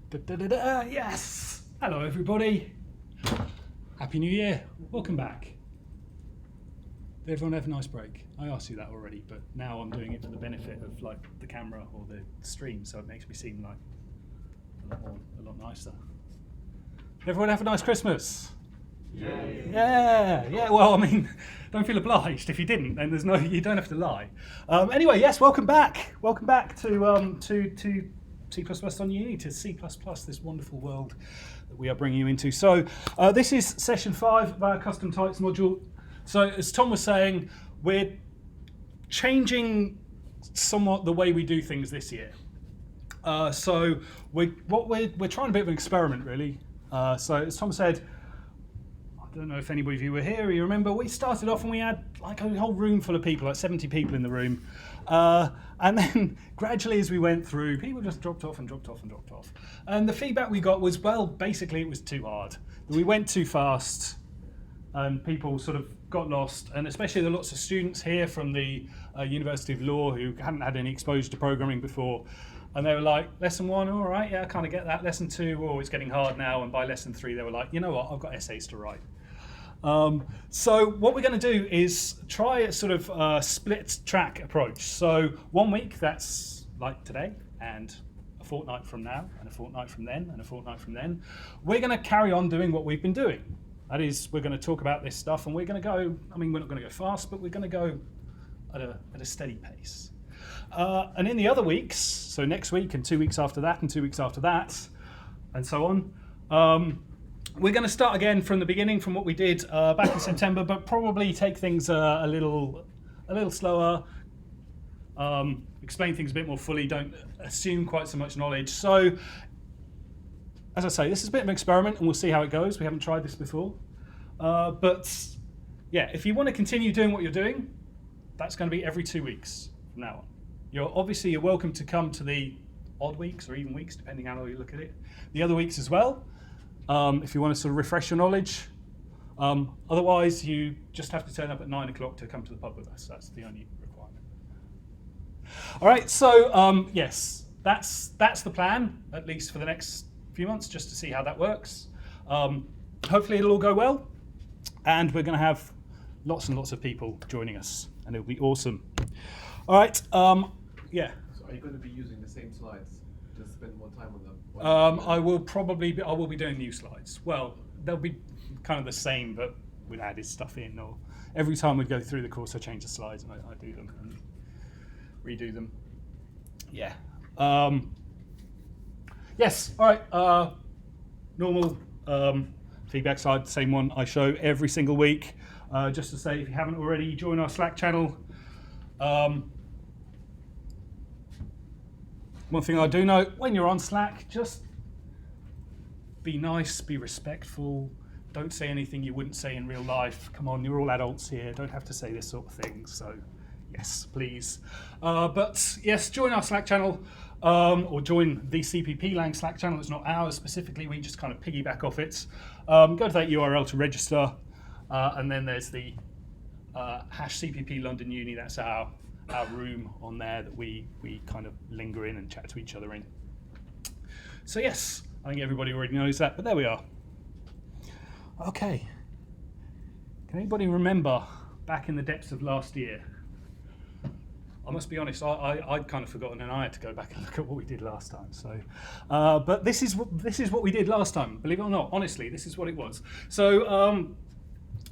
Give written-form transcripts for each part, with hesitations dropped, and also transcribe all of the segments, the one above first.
Yes! Hello everybody. Happy New Year. Welcome back. Did everyone have a nice break? I asked you that already, but now I'm doing it for the benefit of like the camera or the stream, so it makes me seem like a lot nicer. Did everyone have a nice Christmas? Yeah. Well, I mean, don't feel obliged. If you didn't, then you don't have to lie. Anyway, yes, welcome back. Welcome back to C++ on Uni, to C++, this wonderful world that we are bringing you into. So this is session 5 of our custom types module. So as Tom was saying, we're changing somewhat the way we do things this year. So we're trying a bit of an experiment, really. So as Tom said, I don't know if anybody of you were here, you remember, we started off and we had like a whole room full of people, like 70 people in the room. And then gradually as we went through, people just dropped off and dropped off and dropped off. And the feedback we got was, well, basically it was too hard. We went too fast and people sort of got lost. And especially there are lots of students here from the University of Law who hadn't had any exposure to programming before. And they were like, lesson 1, all right, yeah, I kind of get that. Lesson 2, oh, it's getting hard now. And by lesson 3, they were like, you know what, I've got essays to write. So what we're going to do is try a sort of split track approach. So 1 week, that's like today, and a fortnight from now, and a fortnight from then, and a fortnight from then. We're going to carry on doing what we've been doing. That is, we're going to talk about this stuff, and we're going to go, I mean, we're not going to go fast, but we're going to go at a steady pace. And in the other weeks, so next week and 2 weeks after that and 2 weeks after that, and so on, we're going to start again from the beginning, from what we did back in September, but probably take things a little slower, explain things a bit more fully, don't assume quite so much knowledge. So, as I say, this is a bit of an experiment, and we'll see how it goes. We haven't tried this before. But, yeah, if you want to continue doing what you're doing, that's going to be every 2 weeks from now on. You're welcome to come to the odd weeks or even weeks, depending on how you look at it. The other weeks as well. If you want to sort of refresh your knowledge. Otherwise, you just have to turn up at 9 o'clock to come to the pub with us. That's the only requirement. All right, so yes, that's the plan, at least for the next few months, just to see how that works. Hopefully it'll all go well, and we're going to have lots and lots of people joining us, and it'll be awesome. All right, yeah. So are you going to be using the same slides? Just spend more time on them? I will be doing new slides. Well, they'll be kind of the same, but with added stuff in. Or every time we go through the course, I change the slides and I do them and redo them. Yeah. Yes. All right. Normal feedback slide, same one I show every single week. Just to say, if you haven't already, join our Slack channel. One thing I do know, when you're on Slack, just be nice, be respectful, don't say anything you wouldn't say in real life. Come on, you're all adults here, don't have to say this sort of thing, so yes, please. But yes, join our Slack channel, or join the CPP Lang Slack channel. It's not ours specifically, we just kind of piggyback off it. Go to that URL to register, and then there's the #CPP London Uni, that's our room on there that we kind of linger in and chat to each other in. So yes, I think everybody already knows that, but there we are. Okay. Can anybody remember back in the depths of last year? I must be honest, I'd kind of forgotten, and I had to go back and look at what we did last time. So, but this is what we did last time. Believe it or not, honestly, this is what it was. So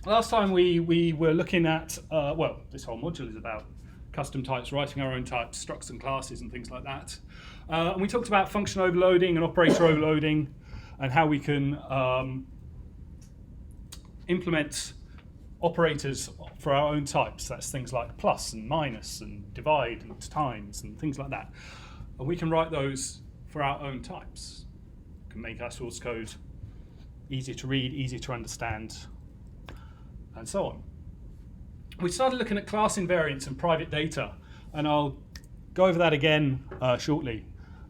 last time we were looking at well, this whole module is about custom types, writing our own types, structs and classes and things like that. And we talked about function overloading and operator overloading and how we can implement operators for our own types. That's things like plus and minus and divide and times and things like that. And we can write those for our own types. We can make our source code easier to read, easier to understand, and so on. We started looking at class invariants and private data, and I'll go over that again shortly.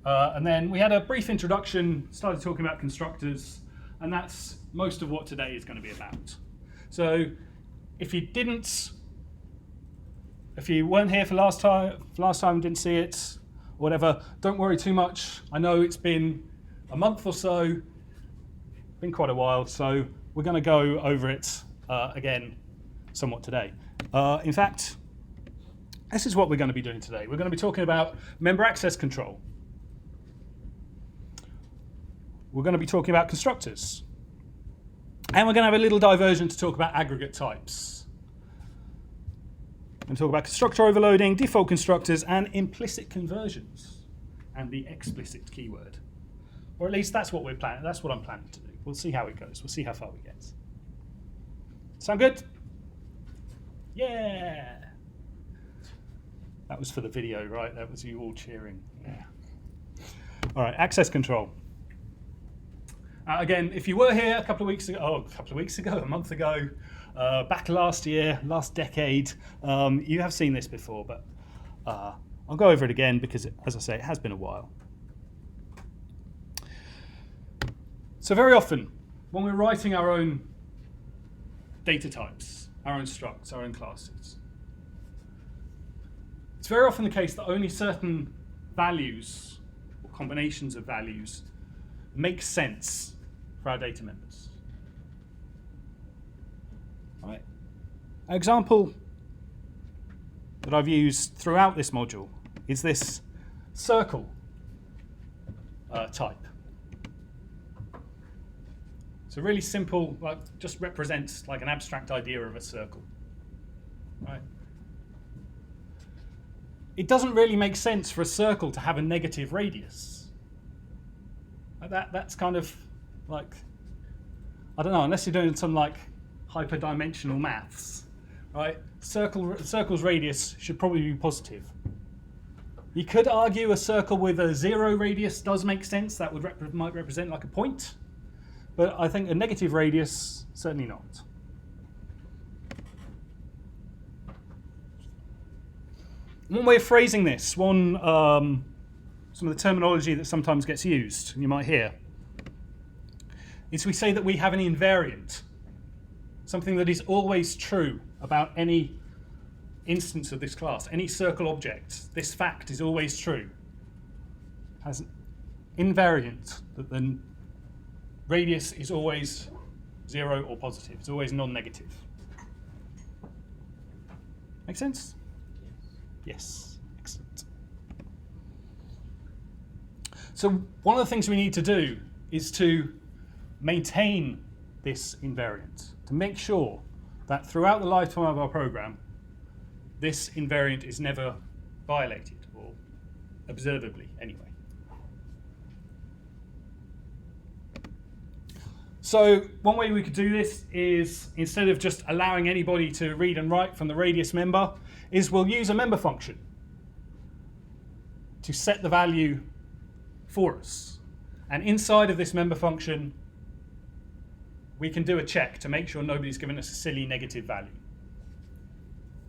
And then we had a brief introduction, started talking about constructors, and that's most of what today is going to be about. So if you weren't here for last time and didn't see it, or whatever, don't worry too much. I know it's been a month or so. Been quite a while, so we're going to go over it again somewhat today. In fact, this is what we're going to be doing today. We're going to be talking about member access control. We're going to be talking about constructors. And we're going to have a little diversion to talk about aggregate types. We're going to talk about constructor overloading, default constructors, and implicit conversions, and the explicit keyword. Or at least that's what we're planning. That's what I'm planning to do. We'll see how it goes. We'll see how far we get. Sound good? Yeah. That was for the video, right? That was you all cheering. Yeah. All right, access control. Again, if you were here a couple of weeks ago, a month ago, back last year, last decade, you have seen this before, but I'll go over it again because, as I say, it has been a while. So very often, when we're writing our own data types, our own structs, our own classes, it's very often the case that only certain values or combinations of values make sense for our data members. All right. An example that I've used throughout this module is this circle type. It's a really simple, like, just represents like an abstract idea of a circle. Right? It doesn't really make sense for a circle to have a negative radius. Like that's kind of like, I don't know, unless you're doing some like hyperdimensional maths, right? Circle's radius should probably be positive. You could argue a circle with a 0 radius does make sense. That might represent like a point. But I think a negative radius, certainly not. One way of phrasing this, some of the terminology that sometimes gets used, you might hear, is we say that we have an invariant, something that is always true about any instance of this class, any circle object. This fact is always true. Has an invariant that the radius is always 0 or positive. It's always non-negative. Make sense? Yes. Excellent. So one of the things we need to do is to maintain this invariant, to make sure that throughout the lifetime of our program, this invariant is never violated, or observably anyway. So one way we could do this is, instead of just allowing anybody to read and write from the radius member, is we'll use a member function to set the value for us. And inside of this member function, we can do a check to make sure nobody's given us a silly negative value.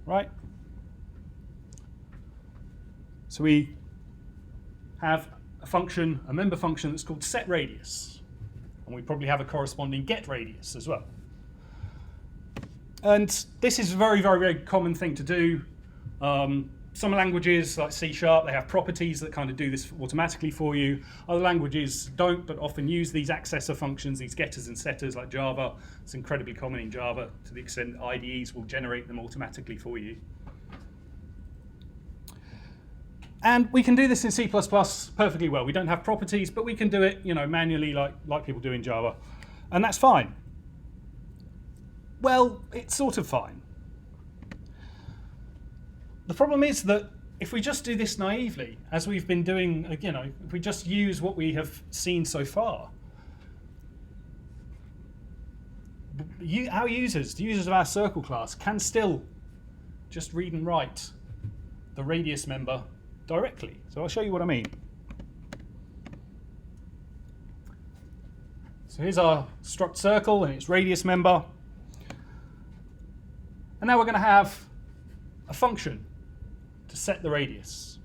Right? So we have a function, a member function that's called setRadius. And we probably have a corresponding getRadius as well. And this is a very, very, very common thing to do. Some languages, like C#, they have properties that kind of do this automatically for you. Other languages don't, but often use these accessor functions, these getters and setters, like Java. It's incredibly common in Java, to the extent IDEs will generate them automatically for you. And we can do this in C++ perfectly well. We don't have properties, but we can do it, manually like people do in Java. And that's fine. Well, it's sort of fine. The problem is that if we just do this naively, as we've been doing, if we just use what we have seen so far, our users, the users of our circle class, can still just read and write the radius member directly. So I'll show you what I mean. So here's our struct circle and its radius member. And now we're going to have a function to set the radius.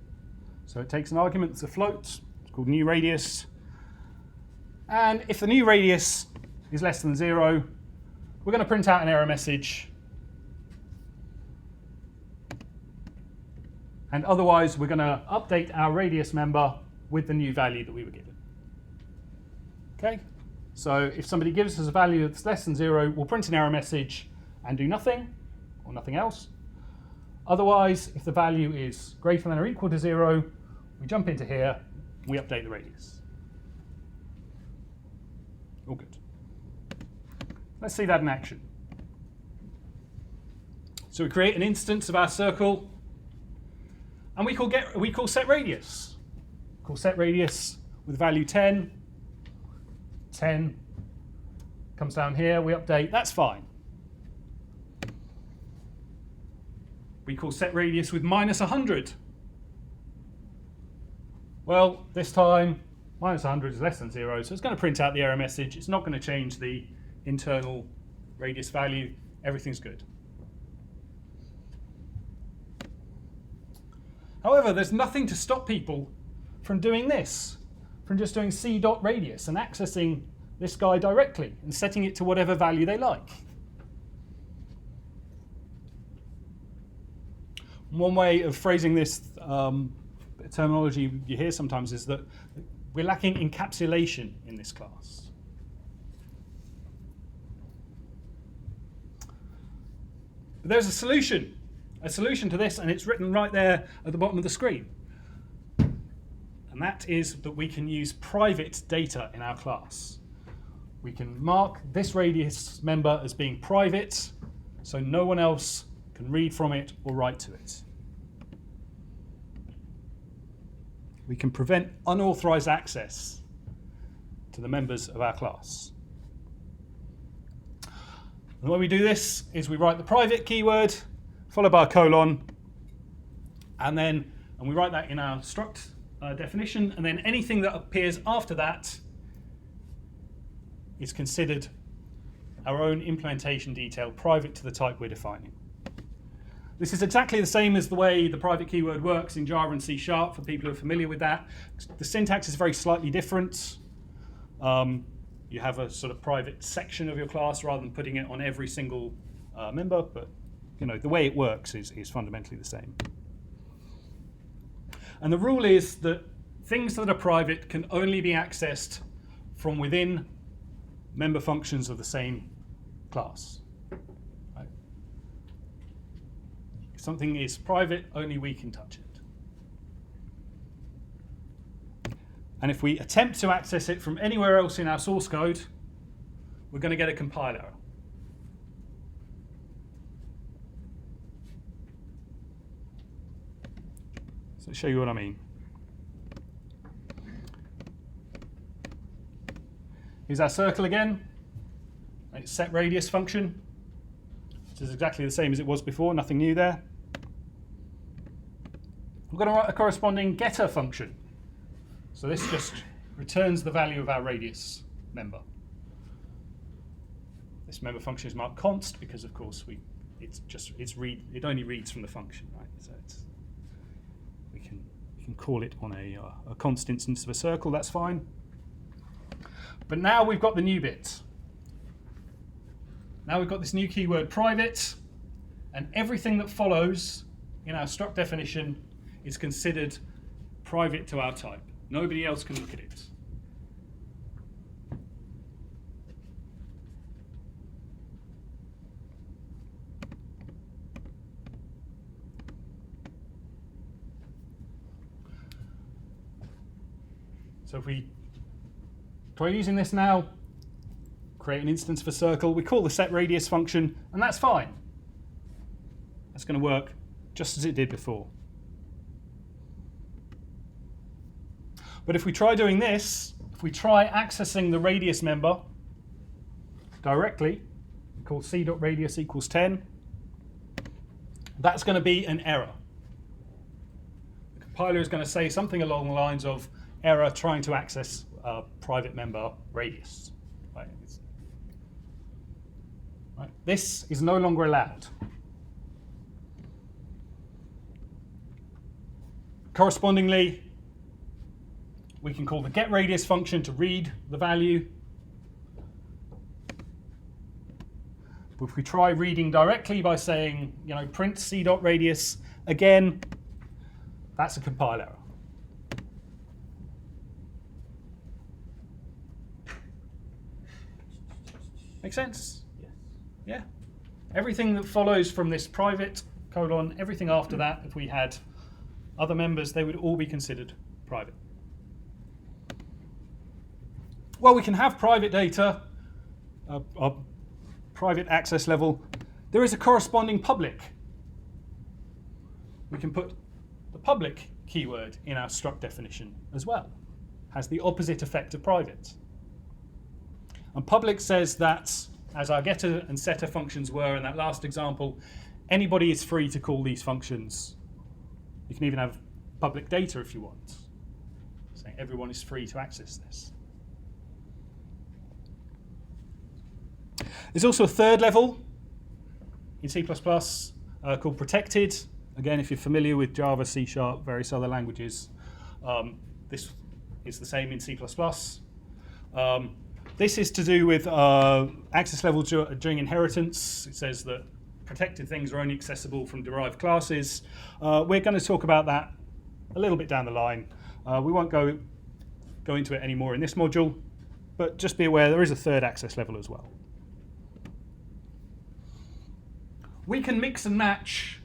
So it takes an argument that's a float. It's called new radius. And if the new radius is less than 0, we're going to print out an error message. And otherwise, we're going to update our radius member with the new value that we were given. Okay, so if somebody gives us a value that's less than 0, we'll print an error message and do nothing or nothing else. Otherwise, if the value is greater than or equal to 0, we jump into here, we update the radius. All good. Let's see that in action. So we create an instance of our circle, and we call set radius. Call set radius with value 10. 10 comes down here. We update. That's fine. We call set radius with minus 100. Well, this time minus 100 is less than 0, so it's going to print out the error message. It's not going to change the internal radius value. Everything's good. However, there's nothing to stop people from doing this, from just doing c.radius and accessing this guy directly and setting it to whatever value they like. One way of phrasing this terminology you hear sometimes is that we're lacking encapsulation in this class. But there's a solution to this, and it's written right there at the bottom of the screen. And that is that we can use private data in our class. We can mark this radius member as being private, so no one else can read from it or write to it. We can prevent unauthorized access to the members of our class. And the way we do this is we write the private keyword, followed by a colon, and we write that in our struct definition, and then anything that appears after that is considered our own implementation detail private to the type we're defining. This is exactly the same as the way the private keyword works in Java and C# for people who are familiar with that. The syntax is very slightly different. You have a sort of private section of your class rather than putting it on every single member, but the way it works is fundamentally the same. And the rule is that things that are private can only be accessed from within member functions of the same class. Right? If something is private, only we can touch it. And if we attempt to access it from anywhere else in our source code, we're going to get a compile error. So I'll show you what I mean. Here's our circle again. It's set radius function, which is exactly the same as it was before, nothing new there. We're going to write a corresponding getter function. So this just returns the value of our radius member. This member function is marked const because, of course, it only reads from the function, right? So we can call it on a const instance of a circle. That's fine. But now we've got the new bit. Now we've got this new keyword private, and everything that follows in our struct definition is considered private to our type. Nobody else can look at it. So if we try using this now, create an instance of a circle, we call the set radius function, and that's fine. That's going to work just as it did before. But if we try doing this, if we try accessing the radius member directly, we call c.radius equals 10, that's going to be an error. The compiler is going to say something along the lines of error trying to access a private member radius. Right? This is no longer allowed. Correspondingly, we can call the getRadius function to read the value. But if we try reading directly by saying, print c.radius, again, that's a compile error. Make sense? Yes. Yeah. Everything that follows from this private colon, everything after that, if we had other members, they would all be considered private. Well, we can have private data, a private access level. There is a corresponding public. We can put the public keyword in our struct definition as well. Has the opposite effect of private. And public says that, as our getter and setter functions were in that last example, anybody is free to call these functions. You can even have public data if you want, saying everyone is free to access this. There's also a third level in C++ called protected. Again, if you're familiar with Java, C#, various other languages, this is the same in C++. This is to do with access levels during inheritance. It says that protected things are only accessible from derived classes. We're going to talk about that a little bit down the line. We won't go into it anymore in this module, but just be aware there is a third access level as well. We can mix and match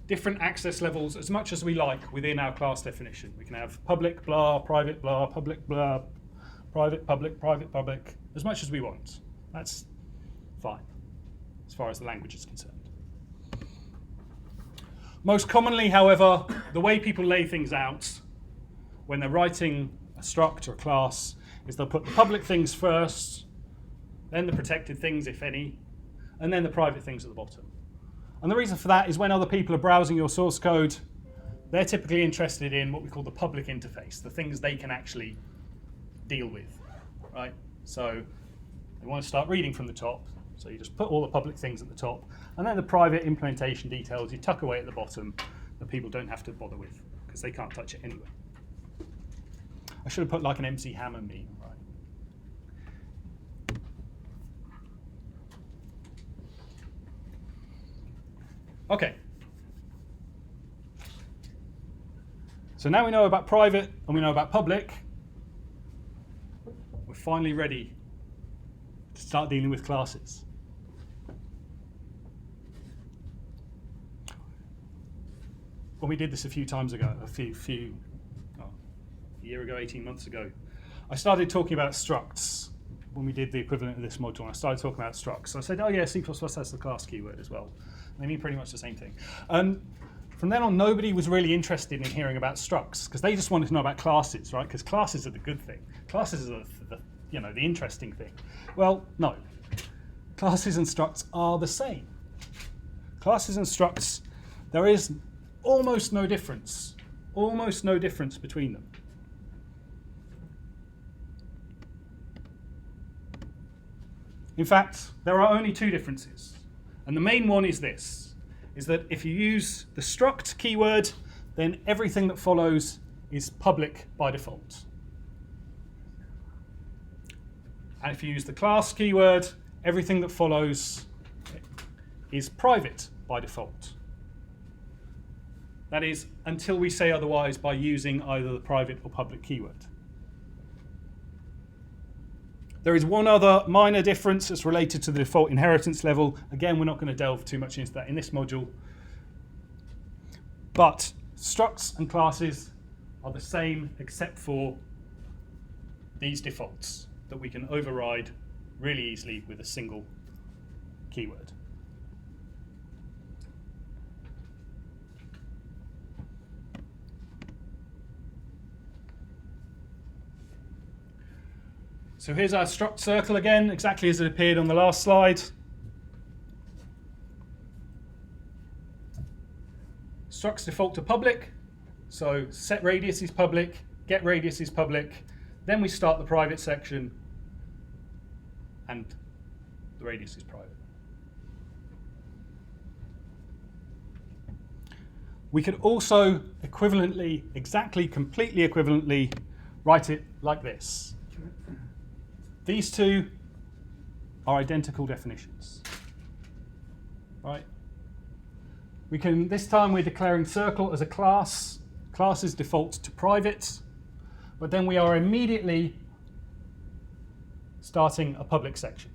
different access levels as much as we like within our class definition. We can have public blah, private blah, public blah, private public, as much as we want. That's fine, as far as the language is concerned. Most commonly, however, the way people lay things out when they're writing a struct or a class is they'll put the public things first, then the protected things, if any, and then the private things at the bottom. And the reason for that is when other people are browsing your source code, they're typically interested in what we call the public interface, the things they can actually deal with, right? So they want to start reading from the top, so you just put all the public things at the top, and then the private implementation details you tuck away at the bottom that people don't have to bother with, because they can't touch it anyway. I should have put like an MC Hammer meme, right? Okay. So now we know about private and we know about public. We're finally ready to start dealing with classes. When we did this a few times ago, a year ago, 18 months ago, I started talking about structs when we did the equivalent of this module. I started talking about structs. I said, oh yeah, C++ has the class keyword as well. They mean pretty much the same thing. And from then on, nobody was really interested in hearing about structs because they just wanted to know about classes, right? Because classes are the good thing. Classes are the interesting thing. Well, no. Classes and structs are the same. Classes and structs, there is almost no difference between them. In fact, there are only two differences. And the main one is this, is that if you use the struct keyword, then everything that follows is public by default. And if you use the class keyword, everything that follows is private by default. That is, until we say otherwise by using either the private or public keyword. There is one other minor difference that's related to the default inheritance level. Again, we're not going to delve too much into that in this module. But structs and classes are the same except for these defaults that we can override really easily with a single keyword. So here's our struct circle again, exactly as it appeared on the last slide. Structs default to public, so set radius is public, get radius is public, then we start the private section, and the radius is private. We could also equivalently, completely equivalently, write it like this. These two are identical definitions, right? We can, this time we're declaring circle as a class. Class is default to private, but then we are immediately starting a public section.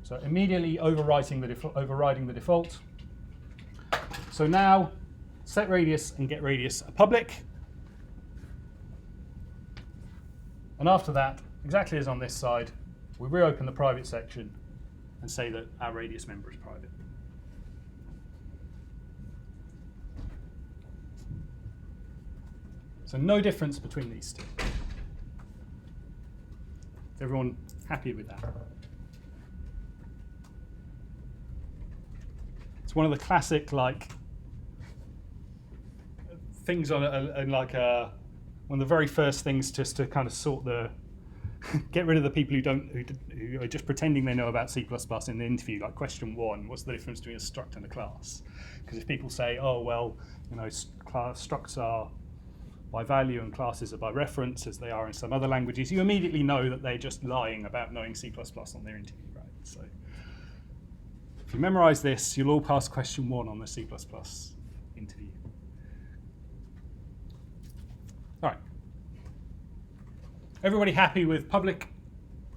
So immediately overwriting overriding the default. So now set radius and get radius are public. And after that, exactly as on this side, we reopen the private section and say that our radius member is private. So no difference between these two. Is everyone happy with that? It's one of the classic things on one of the very first things just to kind of sort the get rid of the people who are just pretending they know about C++ in the interview. Like question 1, what's the difference between a struct and a class? Because if people say, oh well, structs are by value and classes are by reference, as they are in some other languages, you immediately know that they're just lying about knowing C++ on their interview, right? So if you memorize this, you'll all pass question 1 on the C++ interview. All right. Everybody happy with public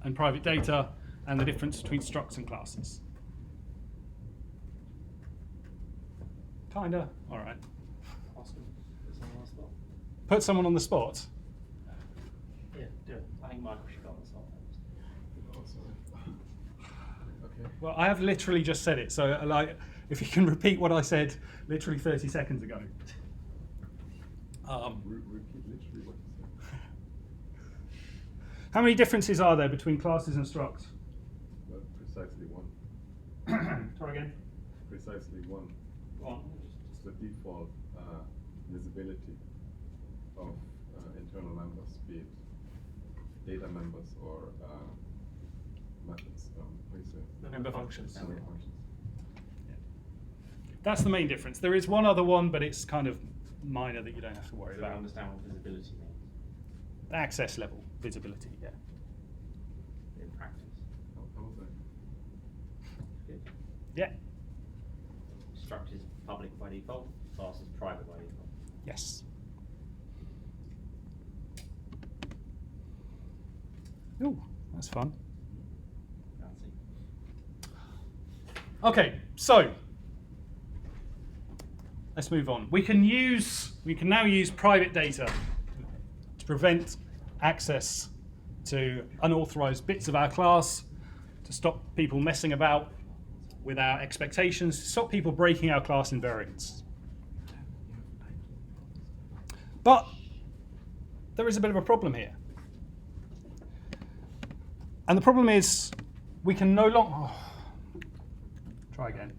and private data and the difference between structs and classes? Kinda. All right. Put someone on the spot. Yeah, do it. I think Michael should go on the spot. Oh, sorry. Okay. Well, I have literally just said it, so if you can repeat what I said literally 30 seconds ago. Repeat literally what you said. How many differences are there between classes and structs? Well, precisely one. Try again. Precisely one. Go on. Just the default visibility of internal members, be it data members or methods. What do you say? Member functions. Member functions. That's the main difference. There is one other one, but it's kind of minor that you don't have to worry Do I about. understand what visibility means The access level visibility, yeah. in practice? How was that? Good. Yeah. Struct is public by default, class is private by default. Yes. Ooh, that's fun. Fancy. Okay, so let's move on. We can now use private data to prevent access to unauthorized bits of our class, to stop people messing about with our expectations, to stop people breaking our class invariants. But there is a bit of a problem here. And the problem is we can no longer... try again.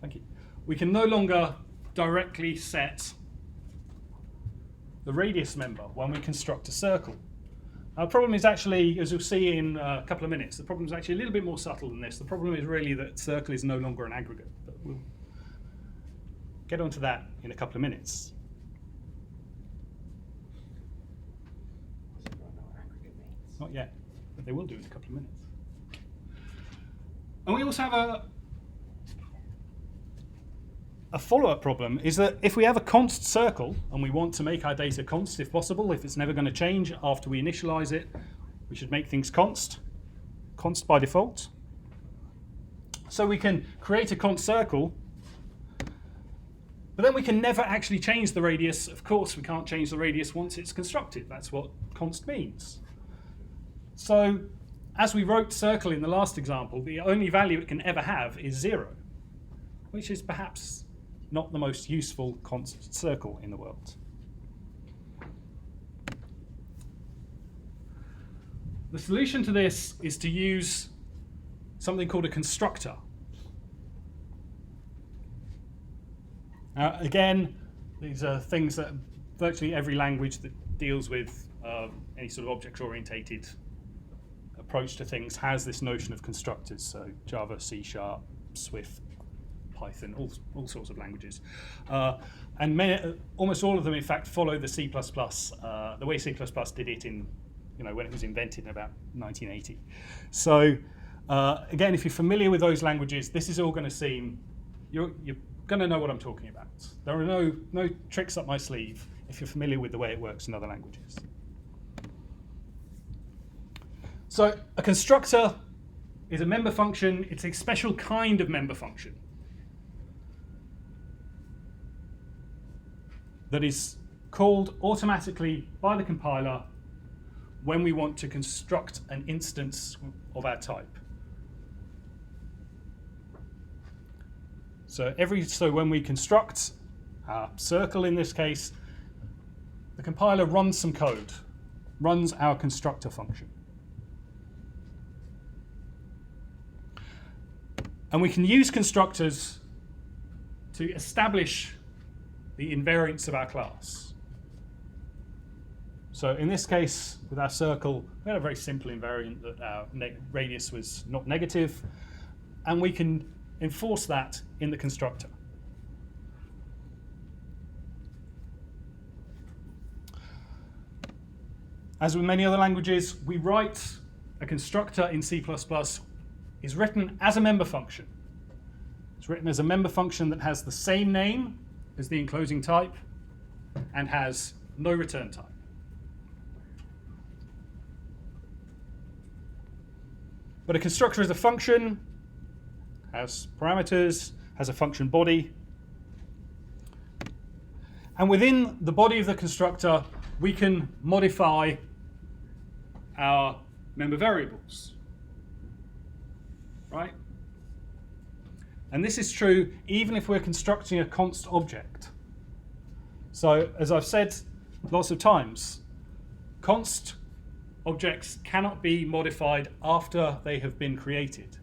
Thank you. We can no longer directly set the radius member when we construct a circle. Now, the problem is actually, as you'll see in a couple of minutes, the problem is actually a little bit more subtle than this. The problem is really that circle is no longer an aggregate. But we'll get onto that in a couple of minutes. Does everyone know what aggregate means? Not yet, but they will do in a couple of minutes. And we also have a follow-up problem, is that if we have a const circle and we want to make our data const if possible, if it's never going to change after we initialize it, we should make things const by default. So we can create a const circle, but then we can never actually change the radius. Of course, we can't change the radius once it's constructed. That's what const means. So as we wrote circle in the last example, the only value it can ever have is 0, which is perhaps not the most useful const circle in the world. The solution to this is to use something called a constructor. Now, again, these are things that virtually every language that deals with any sort of object-orientated approach to things has this notion of constructors. So Java, C#, Swift, Python, all sorts of languages. And almost all of them, in fact, follow the C++, the way C++ did it in, when it was invented in about 1980. So again, if you're familiar with those languages, this is all going to seem, you're going to know what I'm talking about. There are no tricks up my sleeve if you're familiar with the way it works in other languages. So a constructor is a member function. It's a special kind of member function that is called automatically by the compiler when we want to construct an instance of our type. So when we construct our circle in this case, the compiler runs some code, runs our constructor function. And we can use constructors to establish the invariance of our class. So in this case, with our circle, we had a very simple invariant that our radius was not negative, and we can enforce that in the constructor. As with many other languages, we write a constructor in C++ is written as a member function. It's written as a member function that has the same name as the enclosing type and has no return type. But a constructor is a function, has parameters, has a function body. And within the body of the constructor, we can modify our member variables. Right? And this is true even if we're constructing a const object. So as I've said lots of times, const objects cannot be modified after they have been created,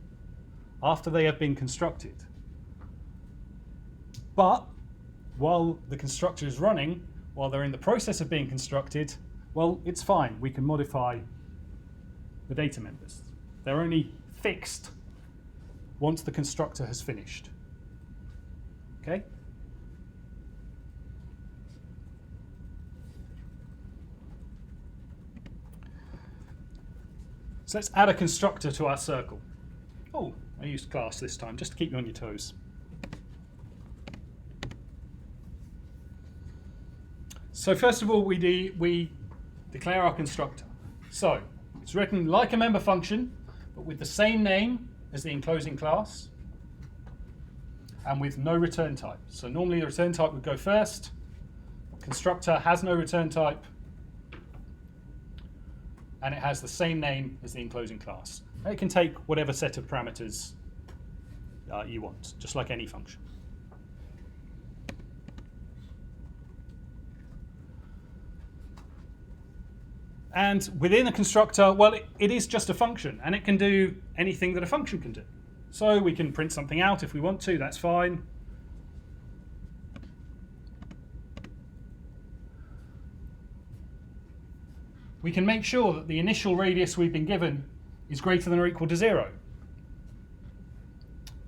after they have been constructed. But while the constructor is running, while they're in the process of being constructed, well, it's fine. We can modify the data members. They're only fixed once the constructor has finished. Okay? So let's add a constructor to our circle. Oh, I used class this time, just to keep you on your toes. So first of all, we declare our constructor. So it's written like a member function, but with the same name as the enclosing class, and with no return type. So normally the return type would go first. Constructor has no return type, and it has the same name as the enclosing class. And it can take whatever set of parameters you want, just like any function. And within a constructor, well, it is just a function, and it can do anything that a function can do. So we can print something out if we want to, that's fine. We can make sure that the initial radius we've been given is greater than or equal to 0.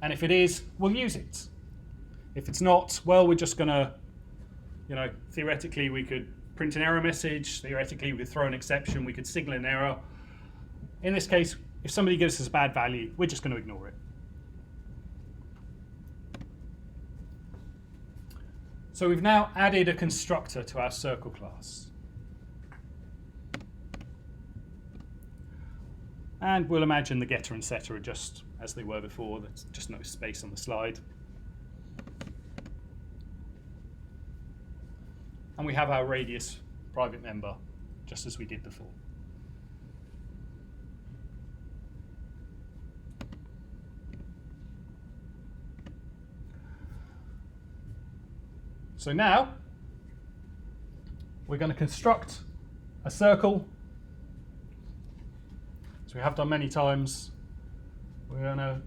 And if it is, we'll use it. If it's not, well, we're just going to, theoretically we could print an error message. Theoretically, we could throw an exception. We could signal an error. In this case, if somebody gives us a bad value, we're just going to ignore it. So we've now added a constructor to our circle class. And we'll imagine the getter and setter are just as they were before. There's just no space on the slide. And we have our radius private member, just as we did before. So now, we're going to construct a circle. As we have done many times, we're going to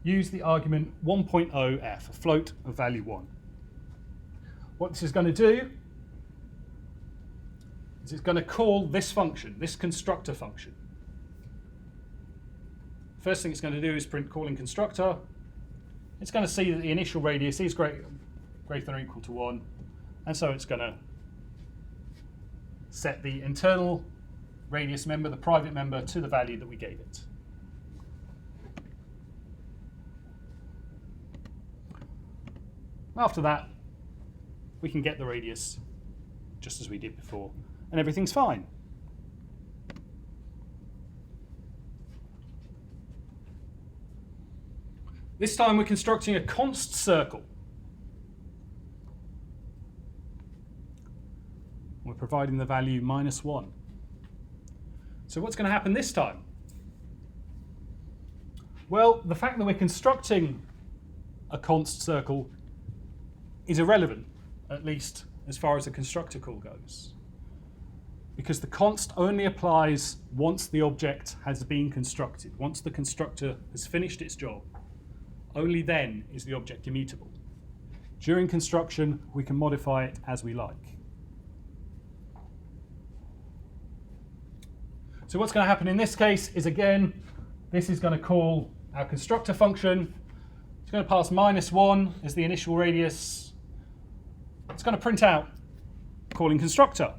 use the argument 1.0f, a float of value 1. What this is going to do is it's going to call this function, this constructor function. First thing it's going to do is print calling constructor. It's going to see that the initial radius is greater than or equal to 1, and so it's going to set the internal radius member, the private member, to the value that we gave it. After that, we can get the radius just as we did before, and everything's fine. This time we're constructing a const circle. We're providing the value -1. So what's going to happen this time? Well, the fact that we're constructing a const circle is irrelevant, at least as far as the constructor call goes. Because the const only applies once the object has been constructed. Once the constructor has finished its job, only then is the object immutable. During construction, we can modify it as we like. So what's going to happen in this case is, again, this is going to call our constructor function. It's going to pass -1 as the initial radius. It's going to print out calling constructor.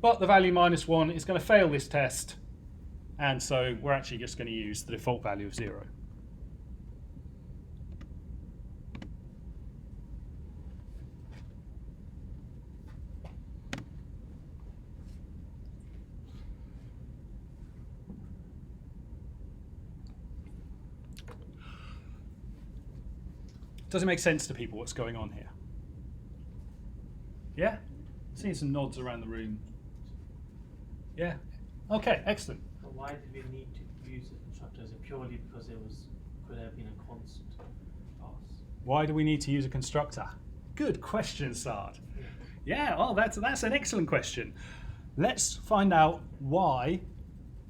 But the value -1 is going to fail this test, and so we're actually just going to use the default value of 0. Does it make sense to people what's going on here? Yeah? Seeing some nods around the room. Yeah? Okay, excellent. But why did we need to use the constructor? Is it purely because could have been a const pass? Why do we need to use a constructor? Good question, Sard. Yeah, oh, that's an excellent question. Let's find out why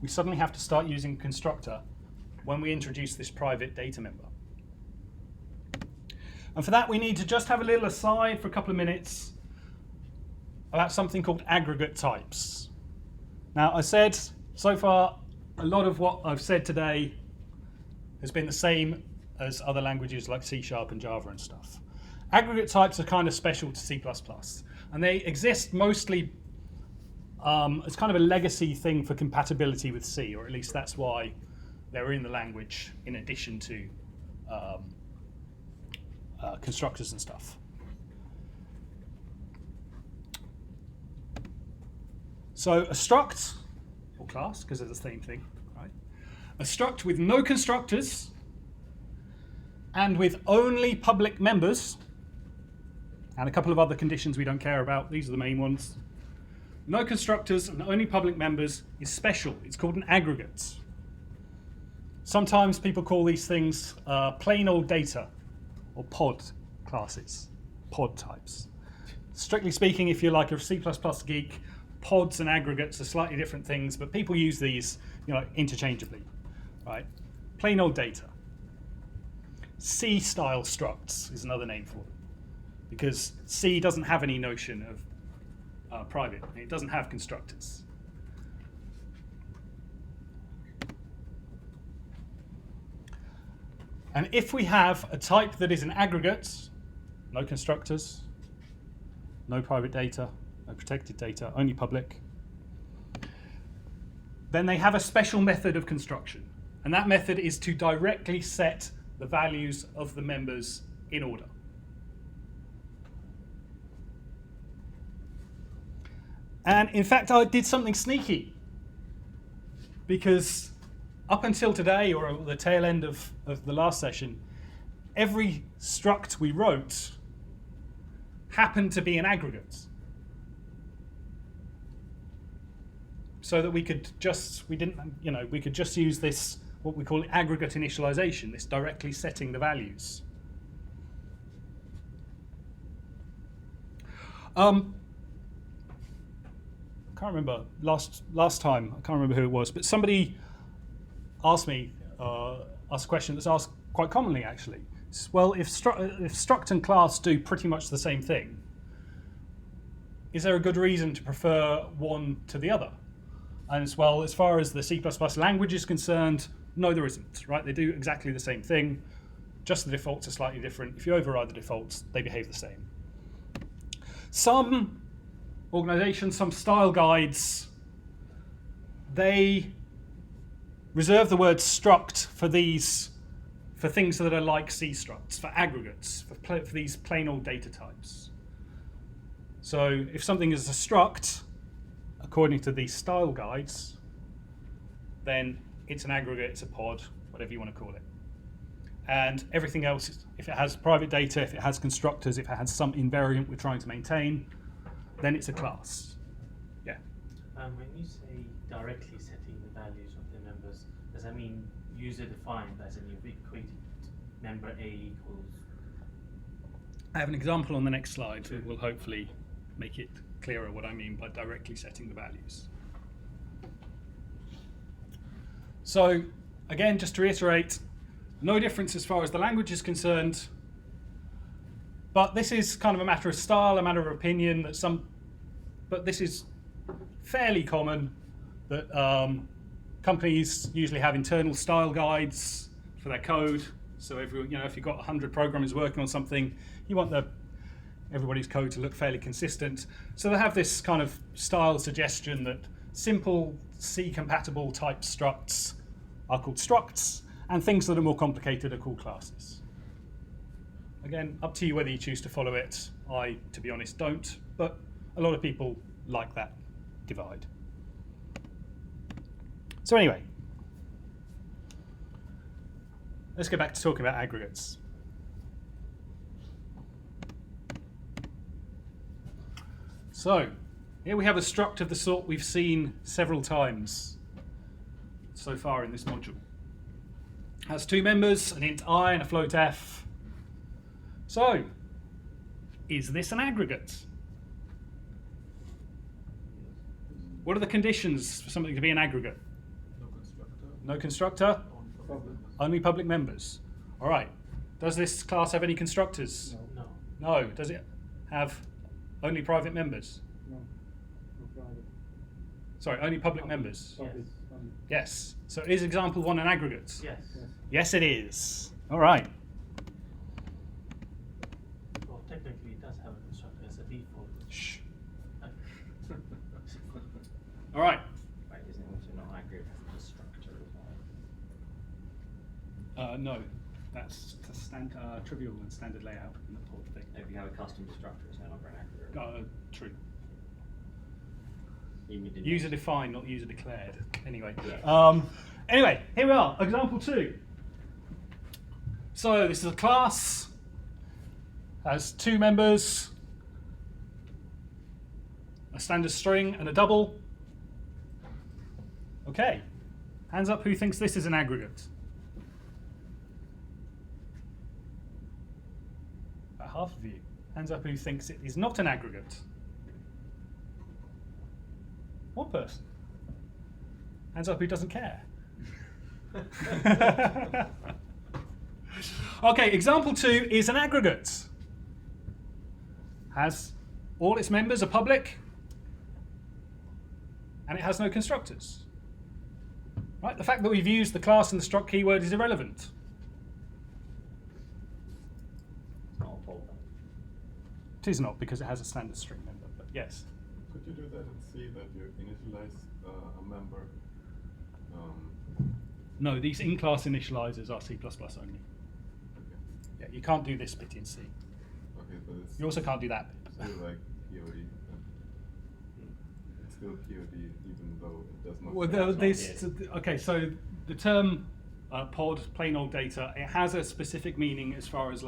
we suddenly have to start using constructor when we introduce this private data member. And for that, we need to just have a little aside for a couple of minutes about something called aggregate types. Now, I said so far, a lot of what I've said today has been the same as other languages like C# and Java and stuff. Aggregate types are kind of special to C++, and they exist mostly as kind of a legacy thing for compatibility with C, or at least that's why they're in the language in addition to constructors and stuff. So a struct, or class, because they're the same thing, right? A struct with no constructors and with only public members, and a couple of other conditions we don't care about. These are the main ones. No constructors and only public members is special. It's called an aggregate. Sometimes people call these things plain old data, or pod classes, pod types. Strictly speaking, if you're like a C++ geek, pods and aggregates are slightly different things, but people use these, interchangeably, right? Plain old data. C-style structs is another name for them, because C doesn't have any notion of private. It doesn't have constructors. And if we have a type that is an aggregate, no constructors, no private data, no protected data, only public, then they have a special method of construction. And that method is to directly set the values of the members in order. And in fact, I did something sneaky, because up until today, or the tail end of the last session, every struct we wrote happened to be an aggregate. So that we could just use this, what we call aggregate initialization, this directly setting the values. I can't remember last time. I can't remember who it was, but somebody asked me asked a question that's asked quite commonly, actually. Well, if struct and class do pretty much the same thing, is there a good reason to prefer one to the other? And as well, as far as the C++ language is concerned, no, there isn't. Right? They do exactly the same thing. Just the defaults are slightly different. If you override the defaults, they behave the same. Some organizations, some style guides, they reserve the word struct for things that are like C structs, for aggregates, for these plain old data types. So if something is a struct, according to these style guides, then it's an aggregate, it's a pod, whatever you want to call it. And everything else, if it has private data, if it has constructors, if it has some invariant we're trying to maintain, then it's a class. Yeah. When you say directly setting the values of the members, does that mean user defined, as in you've equated member A equals? I have an example on the next slide that will hopefully make it clearer what I mean by directly setting the values. So again, just to reiterate, no difference as far as the language is concerned, but this is kind of a matter of style, a matter of opinion, but this is fairly common that companies usually have internal style guides for their code. So if you've got 100 programmers working on something, you want everybody's code to look fairly consistent. So they have this kind of style suggestion that simple C-compatible type structs are called structs, and things that are more complicated are called classes. Again, up to you whether you choose to follow it. I, to be honest, don't, but a lot of people like that divide. So anyway, let's get back to talking about aggregates. So here we have a struct of the sort we've seen several times so far in this module. It has two members, an int I and a float f. So, is this an aggregate? What are the conditions for something to be an aggregate? No constructor. No constructor? Only public members. All right. Does this class have any constructors? No. No. Does it have only private members? No. No private. Sorry, only public members? Yes. Public only. Yes. So is example 1 an aggregate? Yes. Yes. Yes, it is. All right. Well, technically it does have a constructor as a default. Shh. All right. Wait, isn't it also not aggregate as a constructor as well? No, that's trivial and standard layout in the pod thing. If you have a custom constructor, it's no longer an aggregate. True. Even if you didn't User defined, not user declared. Anyway. Yeah. Anyway, here we are. Example 2. So this is a class. Has two members, a standard string and a double. Okay. Hands up who thinks this is an aggregate. About half of you. Hands up who thinks it is not an aggregate. One person. Hands up who doesn't care. Okay, example 2 is an aggregate. Has all its members are public, and it has no constructors. Right? The fact that we've used the class and the struct keyword is irrelevant. It's not a pod then. It is not, because it has a standard string member, but yes. Could you do that and see that you initialize a member? No, these in-class initializers are C++ only. Okay. Yeah, you can't do this bit in C. Okay, but it's You also can't do that bit. still like POD. It's still POD even though it does not. Well, okay, so the term pod, plain old data, it has a specific meaning as far as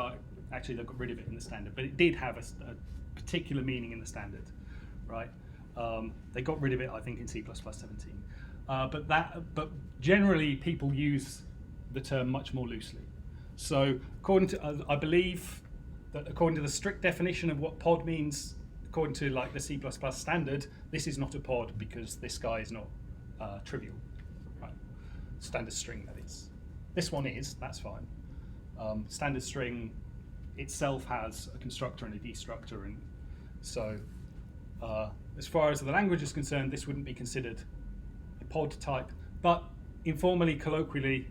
actually they got rid of it in the standard, but it did have a particular meaning in the standard, right? They got rid of it, I think, in C++ 17. But generally people use the term much more loosely. So according to, I believe that according to the strict definition of what pod means, according to like the C++ standard, this is not a pod because this guy is not trivial, right? Standard string, that is. This one is, that's fine. Standard string itself has a constructor and a destructor, and so as far as the language is concerned, this wouldn't be considered a pod type, but informally, colloquially,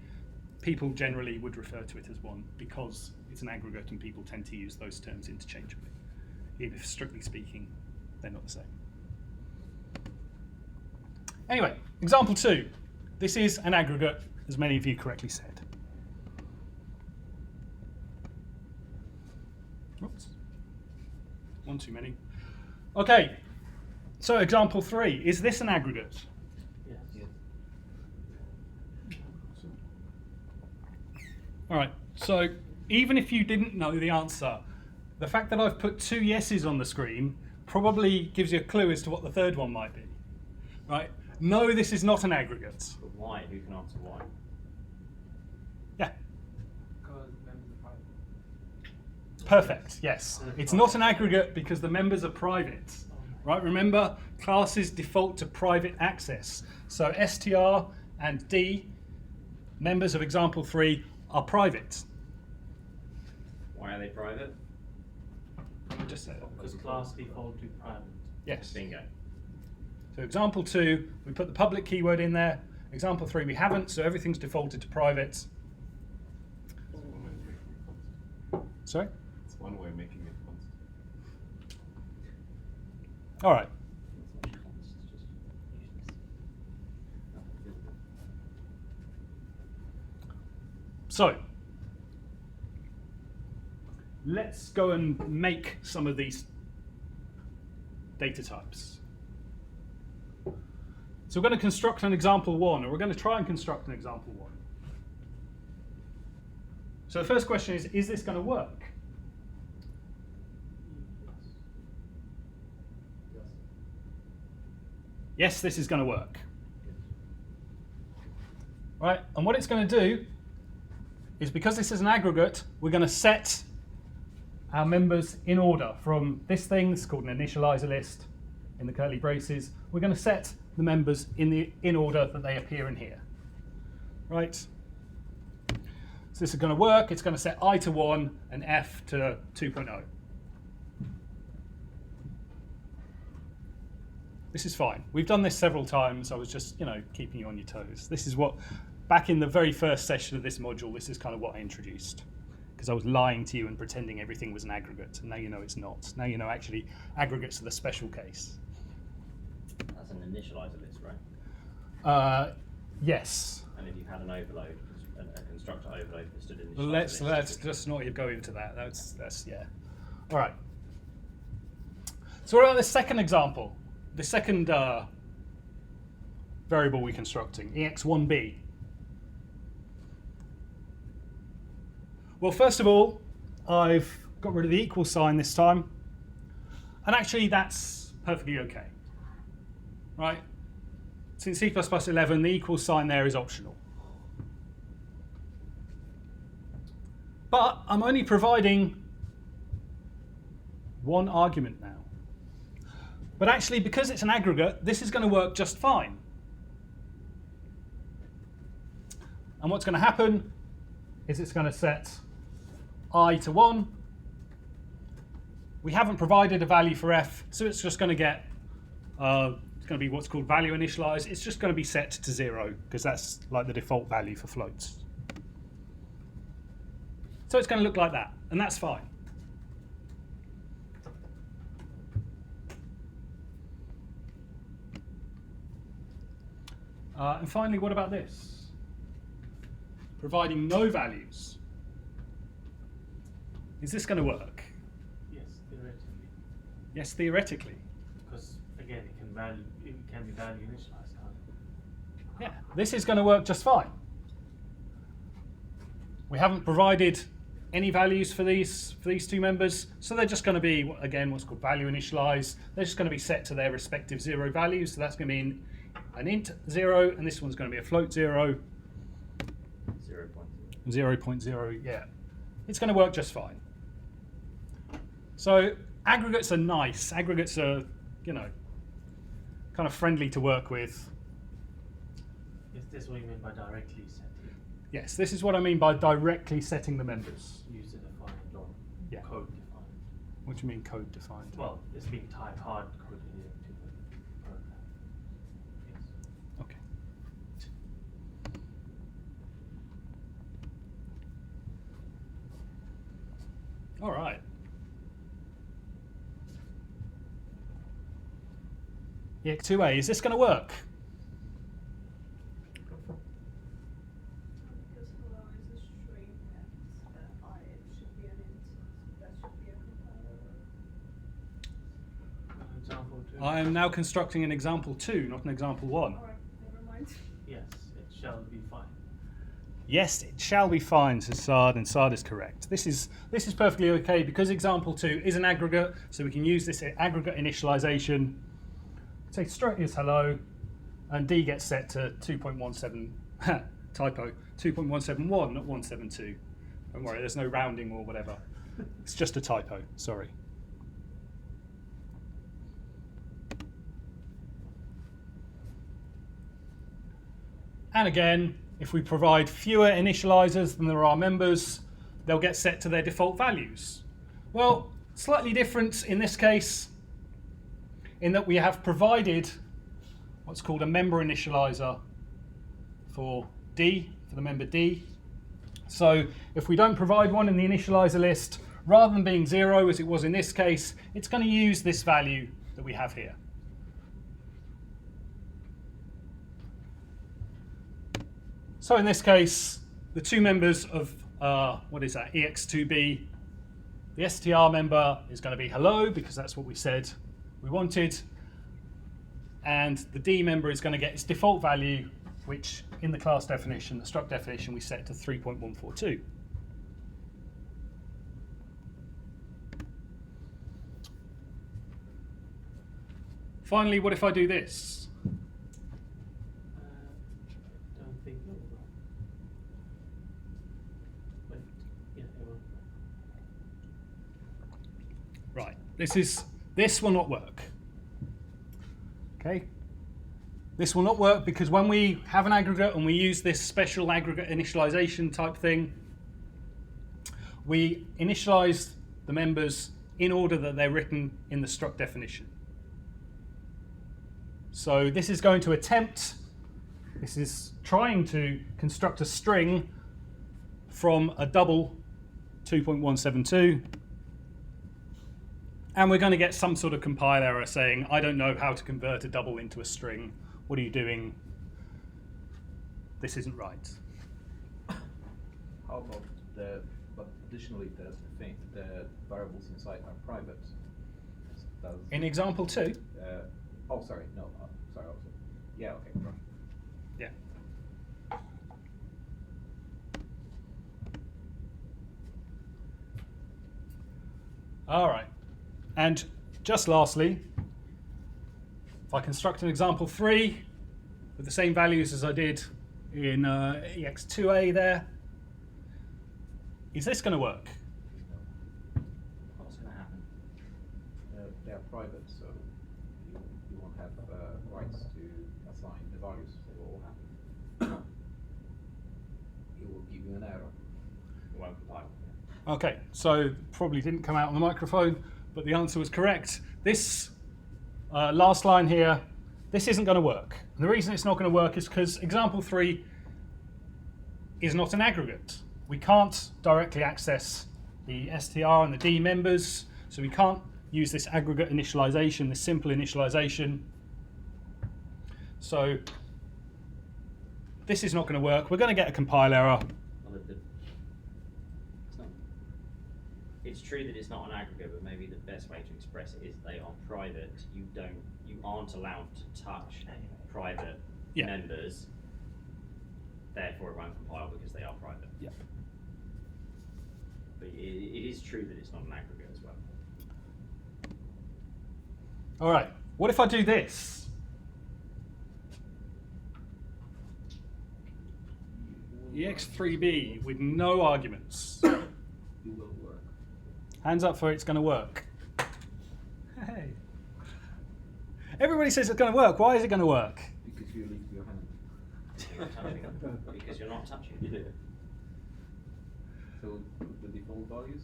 people generally would refer to it as one because it's an aggregate and people tend to use those terms interchangeably. Even if strictly speaking, they're not the same. Anyway, example 2. This is an aggregate, as many of you correctly said. Oops. One too many. Okay, so example 3. Is this an aggregate? Yes. All right, so even if you didn't know the answer, the fact that I've put 2 yeses on the screen probably gives you a clue as to what the third one might be. Right? No, this is not an aggregate. But why? Who can answer why? Yeah, Because members are private. perfect, yes. It's not an aggregate because the members are private. Right? Remember, classes default to private access. So str and D, members of example 3, are private. Why are they private? Let me just say that. Because class default to private. Yes. Bingo. So example 2, we put the public keyword in there. Example 3, we haven't, so everything's defaulted to private. It's one way of making it constant. Sorry? It's one way of making it constant. All right. So let's go and make some of these data types. So we're going to construct an example 1, or we're going to try and construct an example 1. So the first question is this going to work? Yes, this is going to work. Right, and what it's going to do is, because this is an aggregate, we're going to set our members in order from this thing. This is called an initializer list in the curly braces. We're going to set the members in order that they appear in here. Right? So this is going to work. It's going to set I to 1 and F to 2.0. This is fine. We've done this several times. I was just, keeping you on your toes. This is what, back in the very first session of this module, this is kind of what I introduced. Because I was lying to you and pretending everything was an aggregate. And now you know it's not. Now you know actually aggregates are the special case. That's an initializer list, right? Yes. And if you had an overload, a constructor overload that stood in the Let's just not go into that. That's yeah. All right. So what about the second example? The second variable we're constructing, ex1b. Well, first of all, I've got rid of the equal sign this time. And actually, that's perfectly okay. Right? So in C++11, the equal sign there is optional. But I'm only providing one argument now. But actually, because it's an aggregate, this is going to work just fine. And what's going to happen is it's going to set I to 1. We haven't provided a value for F, so it's just going to get, it's going to be what's called value initialized. It's just going to be set to 0, because that's like the default value for floats. So it's going to look like that, and that's fine. And finally, what about this? Providing no values. Is this going to work? Yes, theoretically. Yes, theoretically. Because again, it can be value initialized, can't it? Yeah, this is going to work just fine. We haven't provided any values for these two members, so they're just going to be, again, what's called value initialized. They're just going to be set to their respective 0 values. So that's going to be an int 0, and this one's going to be a float 0. 0.0. 0.0, yeah. It's going to work just fine. So aggregates are nice. Aggregates are, kind of friendly to work with. Is this what you mean by directly setting? Yes, this is what I mean by directly setting the members. User defined or Yeah. code defined? What do you mean code defined? Well, it's being typed hard coded into the program. Yes. Okay. All right. ex2a, is this going to work? Because hello is a string and I should be an int. That should be a compiler. Example 2. I am now constructing an example 2, not an example 1. Alright, never mind. Yes, it shall be fine. Yes, it shall be fine, says Sard, and Sard is correct. This is perfectly okay because example 2 is an aggregate, so we can use this aggregate initialization. Say straight is hello, and D gets set to 2.17, typo, 2.171, not 172. Don't worry, there's no rounding or whatever. It's just a typo, sorry. And again, if we provide fewer initializers than there are members, they'll get set to their default values. Well, slightly different in this case, in that we have provided what's called a member initializer for D, for the member D. So if we don't provide one in the initializer list, rather than being 0 as it was in this case, it's going to use this value that we have here. So in this case, the two members of, what is that, EX2B, the STR member is going to be hello, because that's what we said we wanted. And the D member is going to get its default value, which in the class definition, the struct definition, we set to 3.142. Finally, what if I do this? Don't think it will. But yeah, it will. Right, this will not work. Okay, this will not work because when we have an aggregate and we use this special aggregate initialization type thing, we initialize the members in order that they're written in the struct definition. So this is going to this is trying to construct a string from a double 2.172. And we're going to get some sort of compile error saying, I don't know how to convert a double into a string. What are you doing? This isn't right. How about but additionally the variables inside are private. In example 2? Oh, sorry, no, sorry, also. Yeah, okay, right. Yeah. All right. And just lastly, if I construct an example 3 with the same values as I did in EX2A there, is this going to work? What's going to happen? They are private, so you won't have rights to assign the values. They will all happen. It will give you an error. It won't compile. Okay, so probably didn't come out on the microphone, but the answer was correct. This last line here, this isn't going to work. And the reason it's not going to work is because example 3 is not an aggregate. We can't directly access the str and the D members, so we can't use this aggregate initialization, this simple initialization. So this is not going to work. We're going to get a compile error. Well, it's true that it's not an aggregate, but maybe the best way to express it is they are private. You aren't allowed to touch private members. Therefore, it won't compile because they are private. Yeah. But it is true that it's not an aggregate as well. All right. What if I do this? EX3B with no arguments. It will work. Hands up for it's going to work. Hey. Everybody says it's going to work. Why is it going to work? Because you leave your hand. You're touching it because you're not touching it. Yeah. So the default values?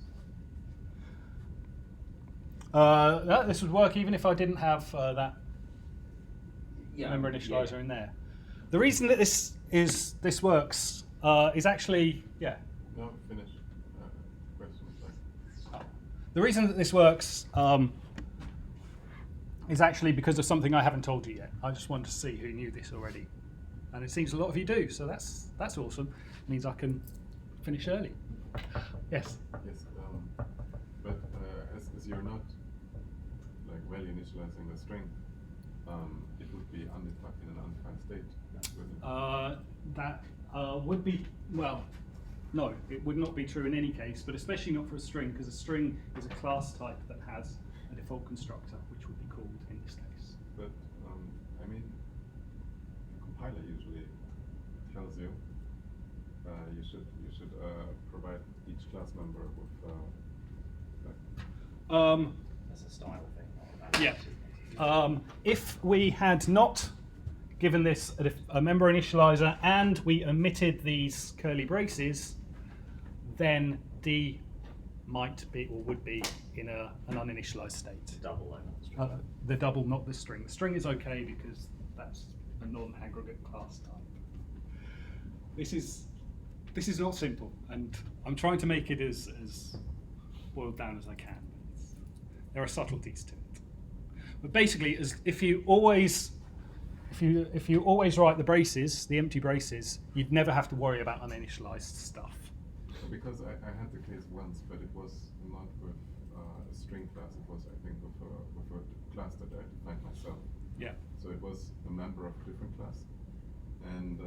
This would work even if I didn't have that member initializer yeah. in there. The reason that this works is actually, yeah. No, finish. Question. Sorry. The reason that this works is actually because of something I haven't told you yet. I just wanted to see who knew this already. And it seems a lot of you do, so that's awesome. It means I can finish early. Yes? Yes, but as you're not like well initializing the string, it would be in an undefined state. would be, well, no, it would not be true in any case, but especially not for a string, because a string is a class type that has a default constructor, which would be called in this case. But I mean, the compiler usually tells you you should provide each class member with That's a style thing. Not a Yeah. value. If we had not given this a member initializer and we omitted these curly braces, then D might be or would be in an uninitialized state. Double though, not the string. The double, not the string. The string is okay because that's a non-aggregate class type. This is not simple, and I'm trying to make it as boiled down as I can. There are subtleties to it. But basically, if you always write the braces, the empty braces, you'd never have to worry about uninitialized stuff. because I had the case once, but it was not with a string class. It was, I think, with a class that I defined myself. Yeah. So it was a member of a different class, and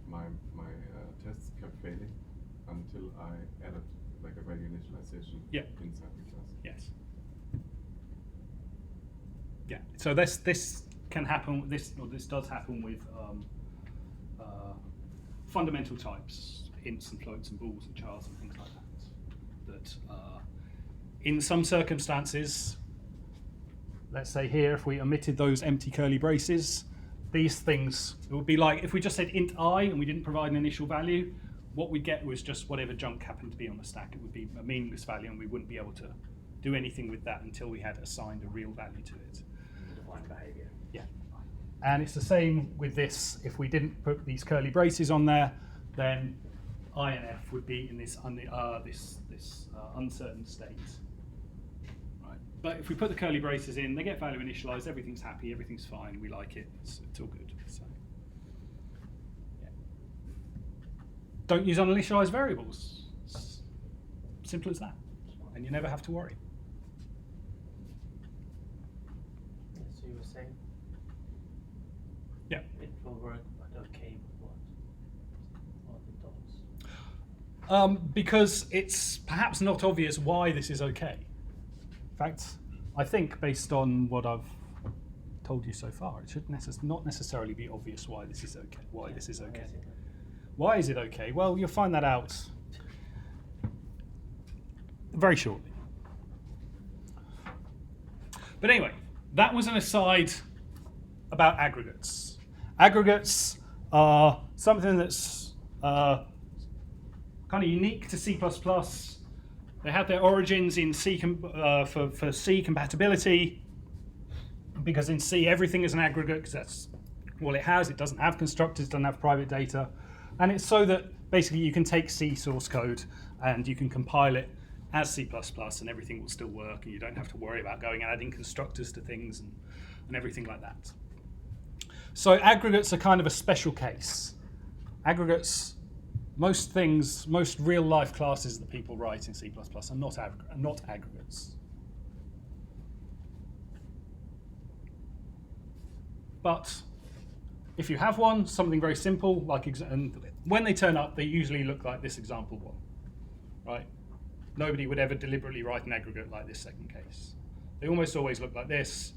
my tests kept failing until I added like a value initialization inside the class. Yes. Yeah. So this can happen. This does happen with fundamental types, ints and floats and bools and chars and things like that. That in some circumstances, let's say here, if we omitted those empty curly braces, these things, it would be like if we just said int I and we didn't provide an initial value, what we'd get was just whatever junk happened to be on the stack. It would be a meaningless value, and we wouldn't be able to do anything with that until we had assigned a real value to it. Defined behavior. Yeah. And it's the same with this. If we didn't put these curly braces on there, then I and F would be in this uncertain state. Right. But if we put the curly braces in, they get value initialized, everything's happy, everything's fine, we like it, it's all good. So, yeah. Don't use uninitialized variables. It's simple as that. And you never have to worry. Yeah, so you were saying Yeah. it will work, but okay with what the dots? Because it's perhaps not obvious why this is okay. In fact, I think based on what I've told you so far, it should not necessarily be obvious why this is okay. Why this is okay? Why is it okay? Well, you'll find that out very shortly. But anyway, that was an aside about aggregates. Aggregates are something that's kind of unique to C++. They have their origins in C for C compatibility, because in C everything is an aggregate, because that's all it has. It doesn't have constructors, doesn't have private data. And it's so that basically you can take C source code and you can compile it as C++ and everything will still work, and you don't have to worry about going and adding constructors to things and everything like that. So aggregates are kind of a special case. Aggregates, most real life classes that people write in C++ are not aggregates. But if you have one, something very simple, and when they turn up, they usually look like this example one, right? Nobody would ever deliberately write an aggregate like this second case. They almost always look like this.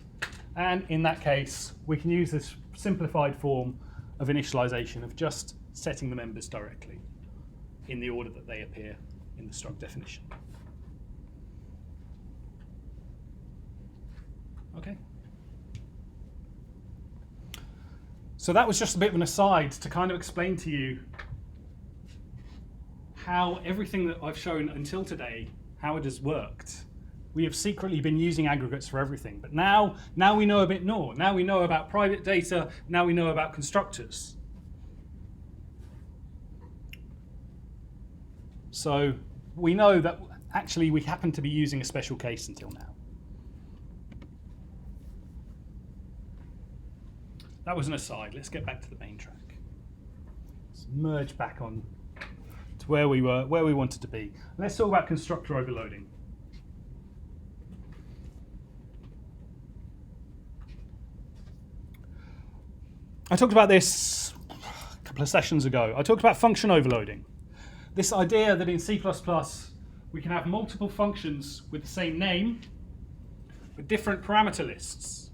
And in that case, we can use this simplified form of initialization of just setting the members directly in the order that they appear in the struct definition. Okay. So that was just a bit of an aside to kind of explain to you how everything that I've shown until today, how it has worked. We have secretly been using aggregates for everything, but now we know a bit more. Now we know about private data, now we know about constructors. So we know that actually we happen to be using a special case until now. That was an aside. Let's get back to the main track. Let's merge back on to where we wanted to be. Let's talk about constructor overloading. I talked about this a couple of sessions ago, I talked about function overloading. This idea that in C++ we can have multiple functions with the same name, but different parameter lists.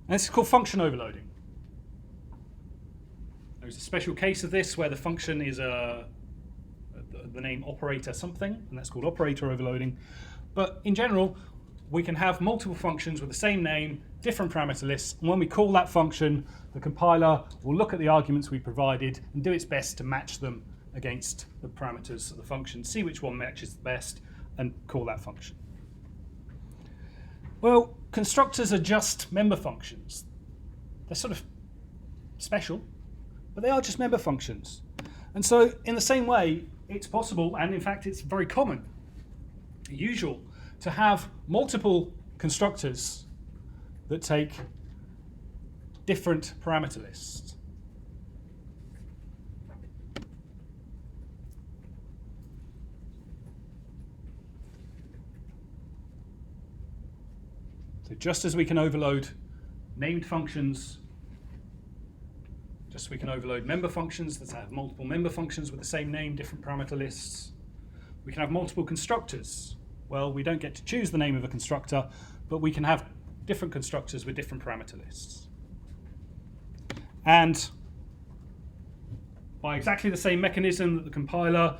And this is called function overloading. There's a special case of this where the function is the name operator something, and that's called operator overloading. But in general, we can have multiple functions with the same name, different parameter lists, and when we call that function, the compiler will look at the arguments we provided and do its best to match them against the parameters of the function, see which one matches the best, and call that function. Well, constructors are just member functions. They're sort of special, but they are just member functions. And so in the same way, it's possible, and in fact it's very common, usual, to have multiple constructors that take different parameter lists. So just as we can overload named functions, just as we can overload member functions that have multiple member functions with the same name, different parameter lists, we can have multiple constructors. Well, we don't get to choose the name of a constructor, but we can have different constructors with different parameter lists. And by exactly the same mechanism that the compiler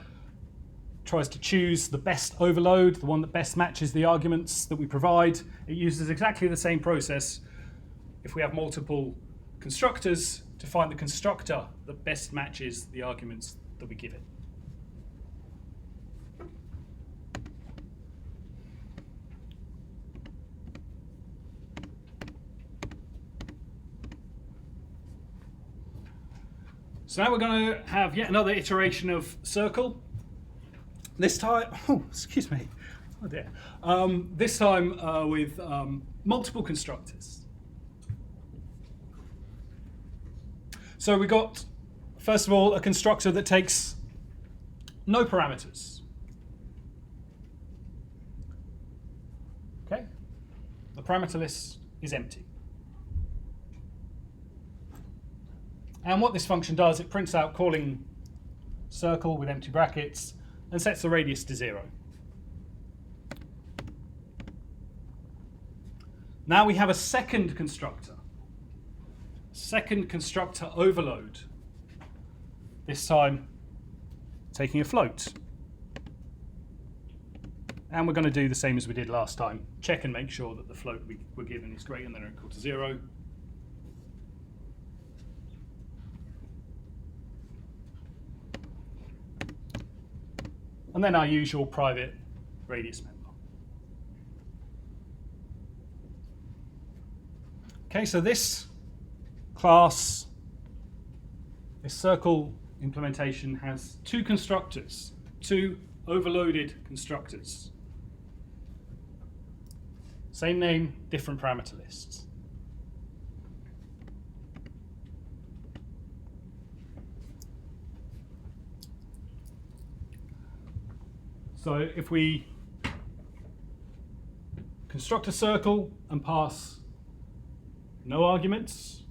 tries to choose the best overload, the one that best matches the arguments that we provide, it uses exactly the same process if we have multiple constructors to find the constructor that best matches the arguments that we give it. So now we're going to have yet another iteration of circle. This time, oh, excuse me, oh dear. This time with multiple constructors. So we got, first of all, a constructor that takes no parameters. Okay, the parameter list is empty. And what this function does, it prints out calling circle with empty brackets and sets the radius to 0. Now we have a second constructor overload, this time taking a float. And we're going to do the same as we did last time, check and make sure that the float we were given is greater than or equal to 0. And then our usual private radius member. Okay, so this class, this circle implementation has two constructors, two overloaded constructors. Same name, different parameter lists. So if we construct a circle and pass no arguments,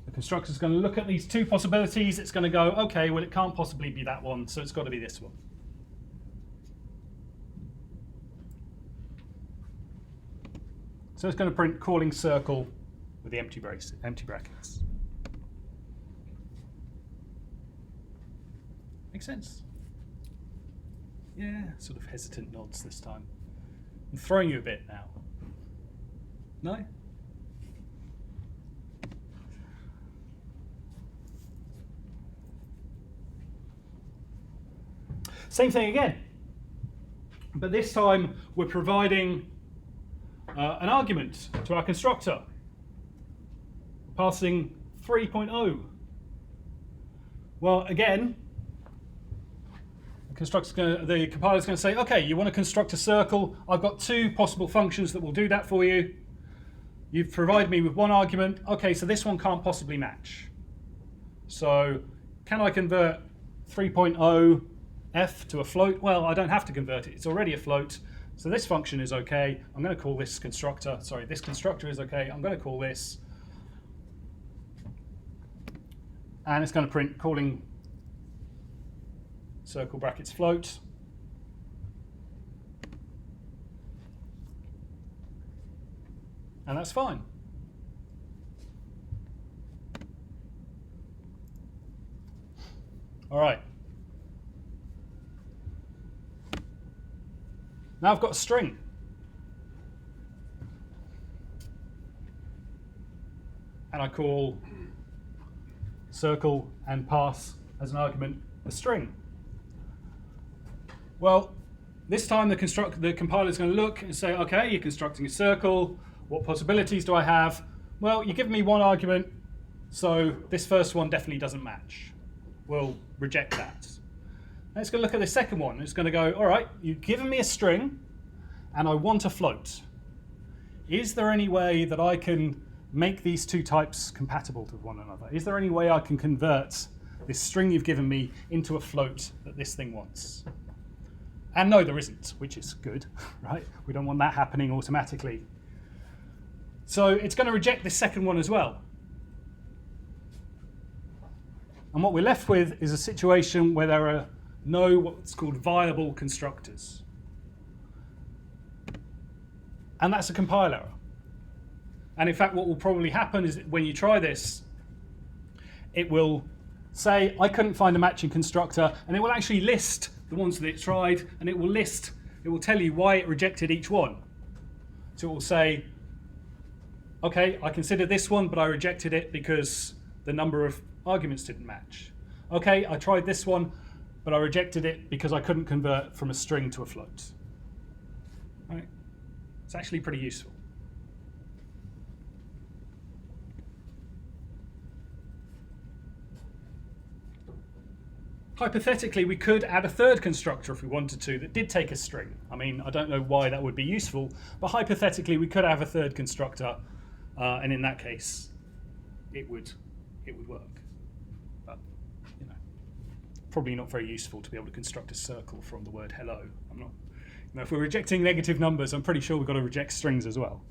the constructor is going to look at these two possibilities. It's going to go, okay, well, it can't possibly be that one, so it's got to be this one. So it's going to print calling circle with the empty brackets. Make sense? Yeah, sort of hesitant nods this time. I'm throwing you a bit now. No? Same thing again. But this time we're providing an argument to our constructor, passing 3.0. Well, again, the compiler is going to say, okay, you want to construct a circle. I've got two possible functions that will do that for you. You've provided me with one argument. Okay, so this one can't possibly match. So can I convert 3.0 f to a float? Well, I don't have to convert it. It's already a float. So this function is okay. I'm going to call this constructor. Sorry, this constructor is okay. I'm going to call this. And it's going to print calling circle brackets float. And that's fine. All right. Now I've got a string. And I call circle and pass as an argument a string. Well, this time the compiler is going to look and say, okay, you're constructing a circle. What possibilities do I have? Well, you give me one argument, so this first one definitely doesn't match. We'll reject that. Let's go look at the second one. It's going to go, all right, you've given me a string, and I want a float. Is there any way that I can make these two types compatible to one another? Is there any way I can convert this string you've given me into a float that this thing wants? And no, there isn't, which is good, right? We don't want that happening automatically. So it's going to reject this second one as well. And what we're left with is a situation where there are no what's called viable constructors. And that's a compile error. And in fact, what will probably happen is when you try this, it will say, I couldn't find a matching constructor, and it will actually list the ones that it tried, and it will tell you why it rejected each one. So it will say, okay, I considered this one, but I rejected it because the number of arguments didn't match. Okay, I tried this one, but I rejected it because I couldn't convert from a string to a float. Right? It's actually pretty useful. Hypothetically, we could add a third constructor if we wanted to that did take a string. I mean, I don't know why that would be useful, but hypothetically, we could have a third constructor, and in that case, it would work. But you know, probably not very useful to be able to construct a circle from the word hello. I'm not. You know, if we're rejecting negative numbers, I'm pretty sure we've got to reject strings as well.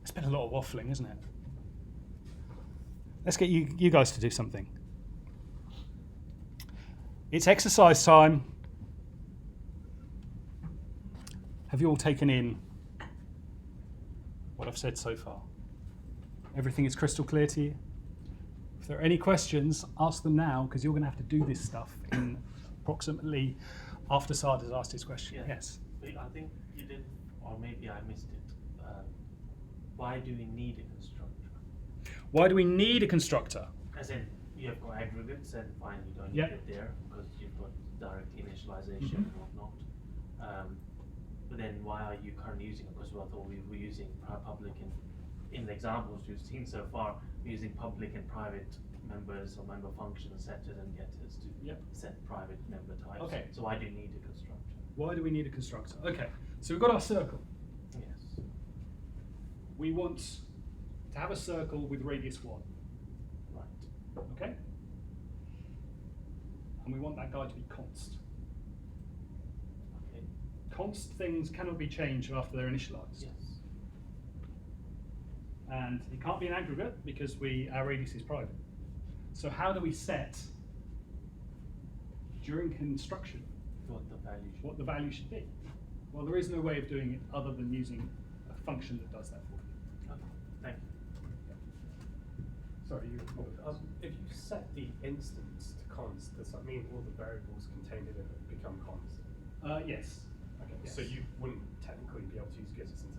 It's been a lot of waffling, isn't it? Let's get you guys to do something. It's exercise time. Have you all taken in what I've said so far? Everything is crystal clear to you? If there are any questions, ask them now, because you're going to have to do this stuff in approximately after Saad has asked his question. Yeah. Yes? I think you did, or maybe I missed it. Why do we need a constructor? Why do we need a constructor? As in, you have got aggregates, and fine, you don't need Yep. it there because you've got direct initialization and whatnot. But then why are you currently using it? Because I thought we were using public and in the examples we've seen so far, we're using public and private members or member functions, setters and getters to Yep. set private member types. Okay. So why do you need a constructor? Why do we need a constructor? Okay, so we've got our circle. Yes. We want to have a circle with radius 1. Right. Okay? And we want that guy to be const. Okay. Const things cannot be changed after they're initialized. Yes. And it can't be an aggregate because our radius is private. So how do we set, during construction, what the value should be? Well, there is no way of doing it other than using a function that does that for you. Okay. Thank you. Sorry, you If you set the instance to const, does that mean all the variables contained in it become const? Yes. Okay, yes. So you wouldn't technically be able to use getters and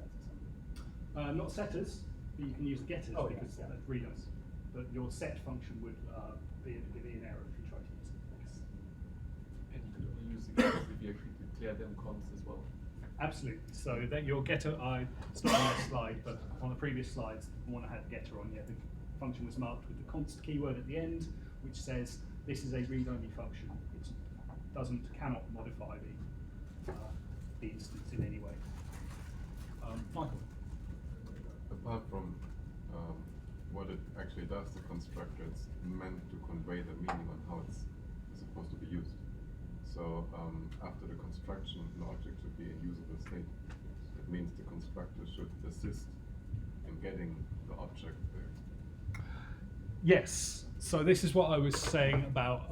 setters? Not setters, but you can use getters Oh, because yeah. that readers. But your set function would be an error if you try to use it. And you could only use the getters if you actually declare them const as well. Absolutely. So that your getter, it's not on this slide, but on the previous slides, the one I had getter on, the function was marked with the const keyword at the end, which says this is a read-only function. It cannot modify the instance in any way. Michael. Apart from what it actually does, the constructor, it's meant to convey the meaning on how it's supposed to be used. So after the construction, an object should be in usable state. It means the constructor should assist in getting the object there. Yes. So this is what I was saying about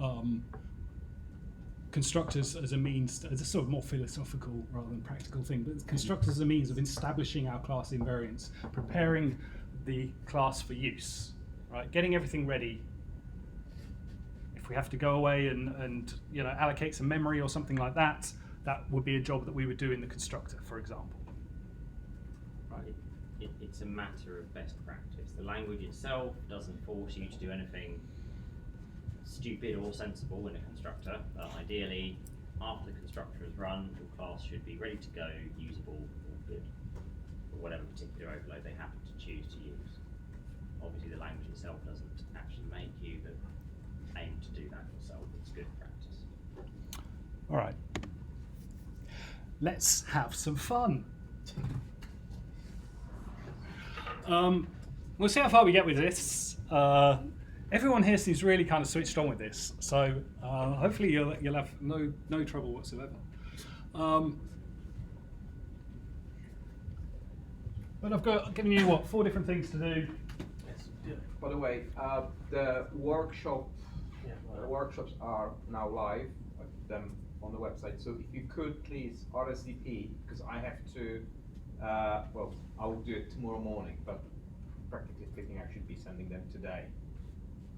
constructors as a means, as a sort of more philosophical rather than practical thing, but constructors as a means of establishing our class invariants, preparing the class for use, right? Getting everything ready. If we have to go away and allocate some memory or something like that, that would be a job that we would do in the constructor, for example. Right. It's a matter of best practice. The language itself doesn't force you to do anything stupid or sensible in a constructor. Ideally, after the constructor is run, your class should be ready to go, usable, or good, for whatever particular overload they happen to choose to use. Obviously, the language itself doesn't actually make you, but aim to do that yourself. It's good practice. All right. Let's have some fun. We'll see how far we get with this. Everyone here seems really kind of switched on with this, so hopefully you'll have no trouble whatsoever. But I've given you 4 different things to do. By the way, the workshops are now live. I put them on the website. So if you could please RSVP, because I have to. I will do it tomorrow morning, but practically speaking, I should be sending them today.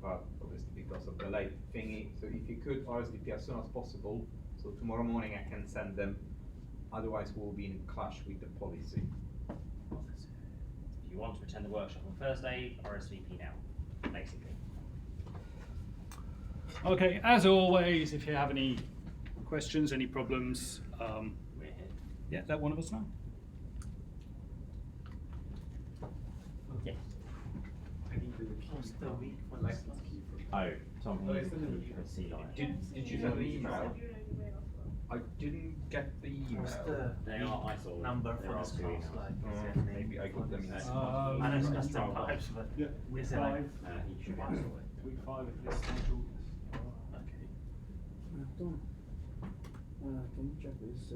But obviously because of the late thingy, so if you could RSVP as soon as possible, so tomorrow morning I can send them. Otherwise, we'll be in clash with the policy. If you want to attend the workshop on Thursday, RSVP now, basically. Okay, as always, if you have any questions, any problems, We're here. yeah, let one of us know. Yes. I need the What's the week for license key for. Oh, Tom, Oh, you it's in the need to see like. Did you send an email? I didn't get the email. What's the They are, I saw number there for are this 2 class emails. like? Maybe I got them in. I know it's custom types, but Yeah, week 5. You should answer it. Week 5 of this module. Okay. Tom, can you check this? I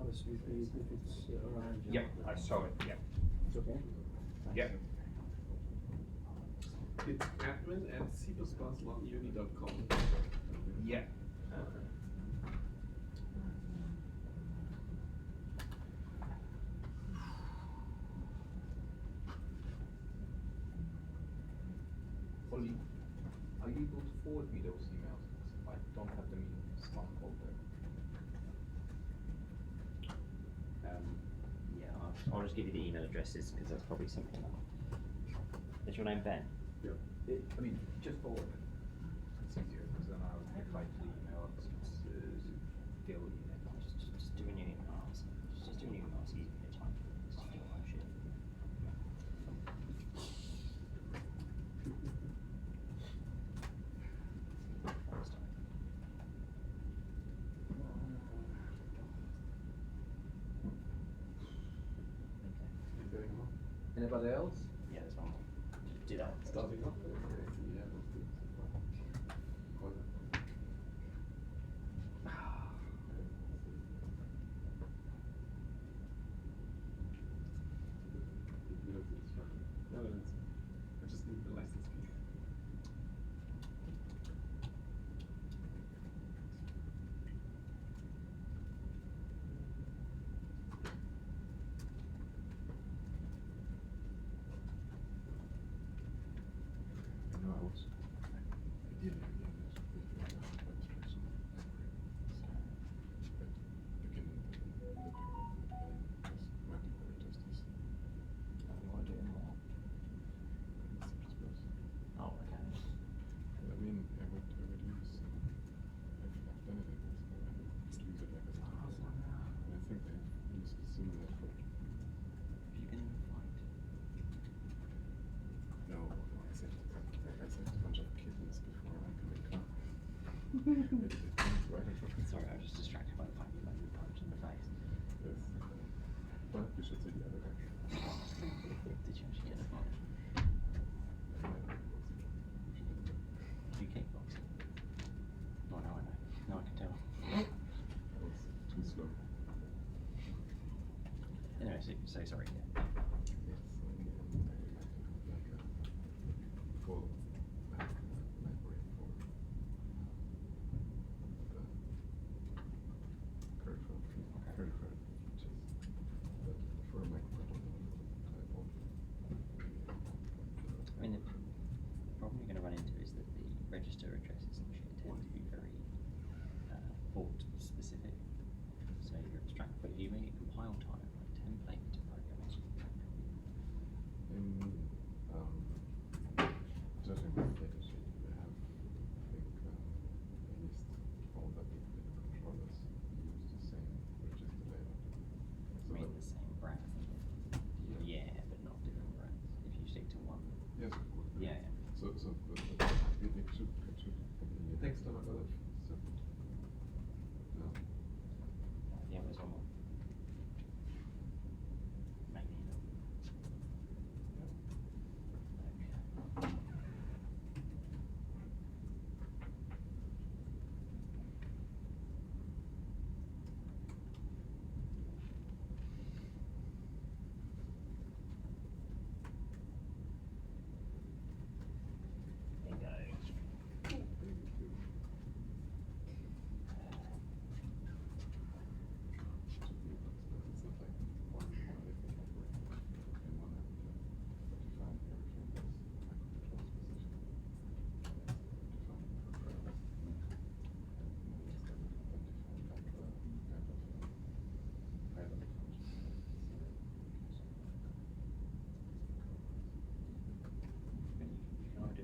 RSVP if it's around. Yeah, I saw it. Yeah. It's okay? Yeah. It's admin@c++loguni.com. Yeah. Ollie, are you able to forward me those emails? I don't have them in spam folder. Yeah, I'll just give you the email addresses because that's probably simple enough. Is your name Ben? Yeah. I mean, just forward it. It's easier because then I'll reply to the email. It's still Just do a new email. Just do a new email. It's easy to get time. Just do all that shit. Anybody else? Yeah, there's one more. Just do that. Starting off? Yeah, let's do it. No, I just need the license key. I know I was ideally demonstration. But beginning testers. What do you want? Oh, okay. I mean, I would use. I've done it. It's use it like a and I think they use similar for. You can find. No, I said a bunch of kittens before I could come. Right in front of Sorry, I was just distracted by the fact you made me punch in the face. Yes. But we should say the other way. Did you actually get it? So sorry. Yeah. Yes, and like a full library for the peripheral features, but for a microcontroller type of. I mean, the problem you're going to run into is that the register addresses and shit tend to be very port specific. So your abstract, but if you make it compile time, like template to programming. Judging by the data sheet, we have, I think, at least all the controllers use the same register layout. I mean, the same brand. Yeah, but not different brands. If you stick to one. Yes, of course. Yeah. So it should be text on other separate. No. Yeah, there's one more. Maybe. Okay.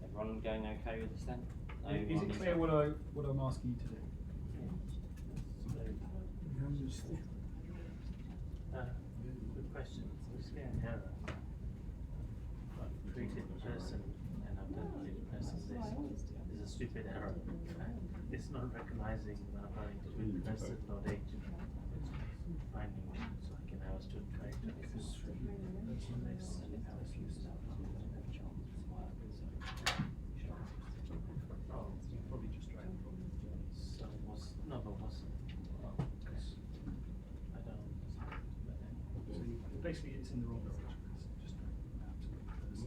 Everyone going okay with this then? Is it clear what I'm asking you to do? Good question. Is there an error? I've created a person and I've done create a person list. There's a stupid error. It's not recognizing when I'm running between person or date. Finding so I can have a student character. Oh, you probably just drag and drop. So it was no, but wasn't. Well, I don't understand. So basically, it's in the wrong direction. Just drag it out to the person.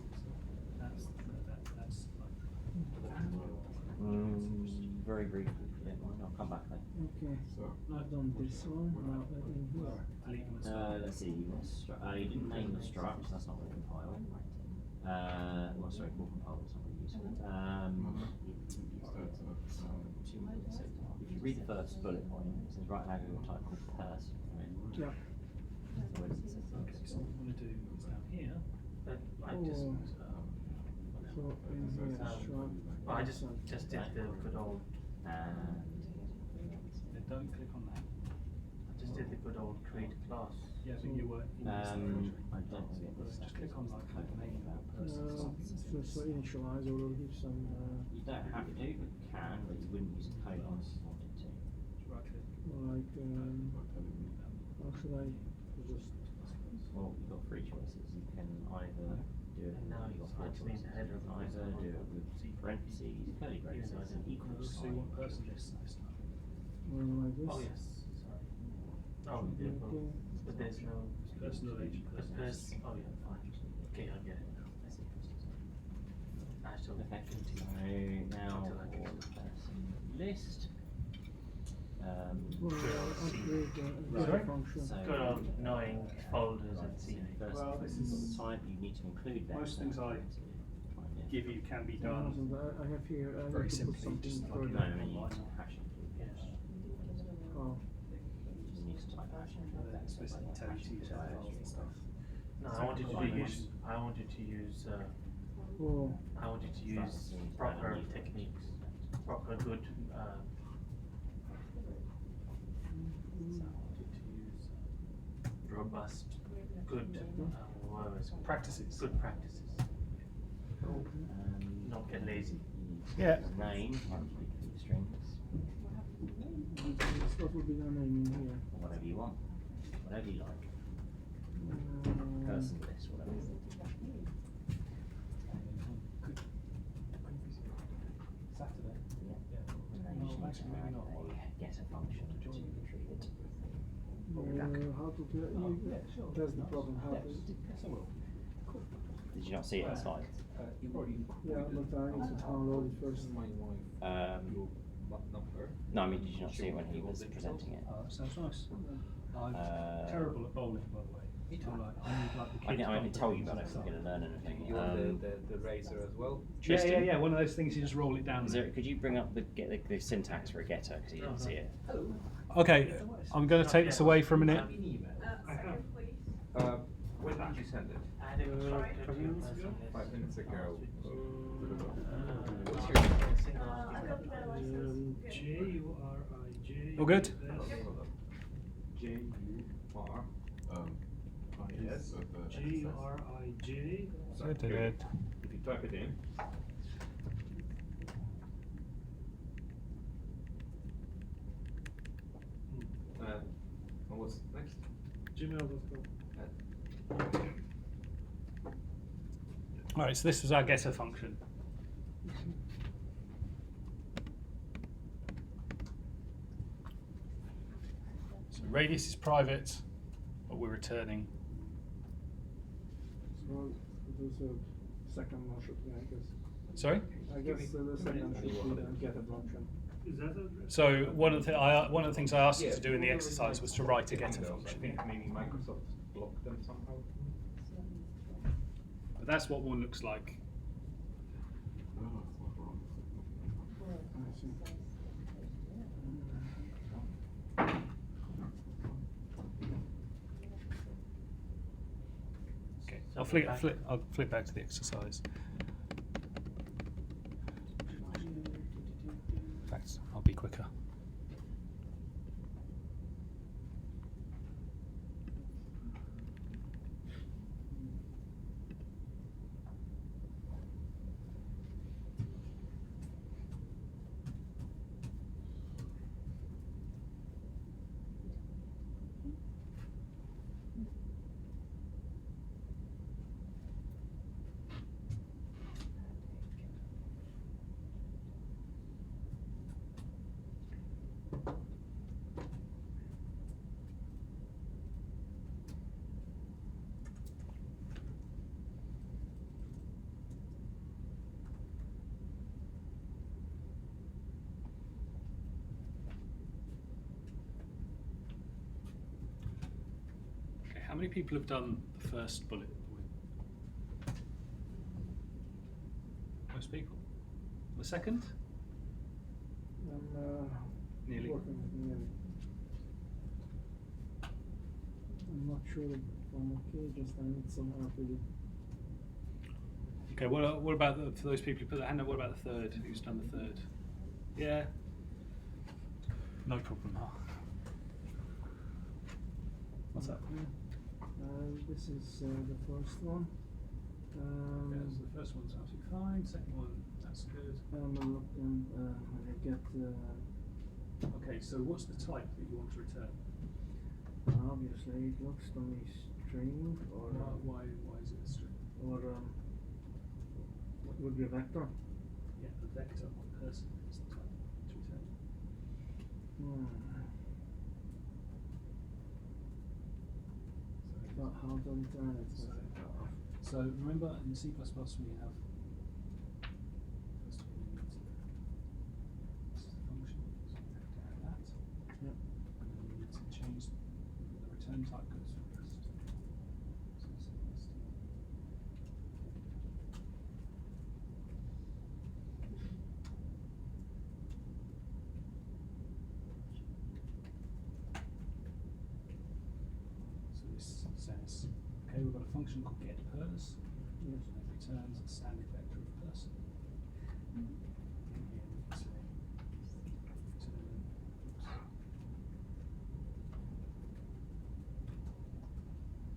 That's like. Very briefly, if you don't mind, I'll come back then. Okay, So, I've done this one, now let me here. Delete them and start. Let's see, you didn't name the struct, so that's not going to compile. Well, sorry, we'll compile, it's not really useful. So if you read the first bullet point, it says write an aggregate type called person. Right? Yeah. So where does it say? Okay, so what I'm going to do is down here. But I just So in here, shrub. I just did the good old. And Then don't click on that. I just did the good old create class. Yeah, but you were. I don't think it's Just click on like the name of that person. or something. So initialize or give some. you don't have to, but you can, but you wouldn't use a code on if you wanted to. Just right click. Like, how should I just. Well, you've got three choices. You can either do it. And now you've it's got four actually in the choices. header You of can either do it with parentheses, curly braces, and equals So you sign. want person list this time. Like this. Oh yes, sorry. Oh, Okay. but there's no. Personal age. But there's. Oh yeah, fine. Okay, I get it. Actually, Okay, so now for the person list. Well, upgrade the Sorry? function. So Good on knowing folders and C. first Well, this is- type, you need to include them. most things I give you can be No, done I have here, I very need to put simply, something just like further. No, no, you need to hash include. Oh, You need to type hash include. it's basically tell you to use files and stuff. No, So I wanted like to you- use. I wanted to use. oh, I wanted to use proper techniques, proper good. Robust, good Practices. Good practices. Not get lazy. Yeah. Name, strings, what would be the name in here? whatever you want, whatever you like. Um, Person list, whatever. Saturday. Yeah. And then No, you just need actually, to maybe add not. a getter function to retrieve it. how to do it? That's the problem. How to? Did you not see it inside? Yeah, but I need to download it first. No, I mean, did you not see it when he was presenting it? Oh, that sounds nice. I'm terrible at bowling, by the way. So, like, I need like the I kids. can tell you about it if I'm going to learn anything. You want the razor as well? Tristan, Yeah. One of those things you just roll it down. Is there, could you bring up the syntax for a getter because he didn't see it? Okay, I'm going to take this away for a minute. Second, please. When did you send it? Add a constructor to your 5 minutes ago. What's your single I don't realize that's J-U-R-I-J. All good? J-U-R. Yes. J-U-R-I-J. Good. If you type it in. And what's next? Gmail.com. All right, so this was our getter function. So radius is private, but we're returning. So there's a second one should be, I guess. Sorry? I guess the second should be the getter function. Is that a? So one of the things I asked you to do in the exercise was to write a getter I function. think maybe Microsoft blocked them somehow. But that's what one looks like. I see. Okay, I'll flip back to the exercise. In fact, I'll be quicker. Okay, how many people have done the first bullet point? Most people. The second? I'm Nearly. working with nearly. I'm not sure if I'm okay, just I need some help with it. Okay, what about for those people who put their hand up, what about the third? Who's done the third? Yeah? No problem, huh? What's that? This is the first one. Yeah, so the first one's absolutely fine, second one, that's good. I'm gonna look and I get Okay, so what's the type that you want to return? obviously it looks to me string or Why is it a string? or what would be a vector? Yeah, the vector of person is the type to return. But how to return it? So remember in C++ we have first of all we need to, this is the function, so we have to add that. Okay, we've got a function called getPers. Yes. That returns a standard vector of person.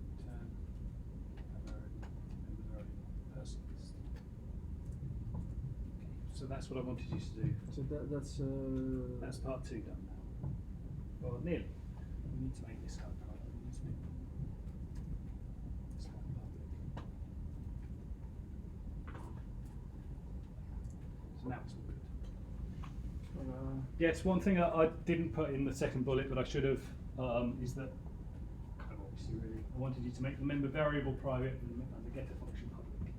Return a variable person list. Okay, so that's what I wanted you to do. So That's part 2 done now. Well, nearly. We need to make this code private. We need to make this one public. So now it's all good. Yes, one thing I didn't put in the second bullet, but I should have, is that obviously really I wanted you to make the member variable private and the getter function public.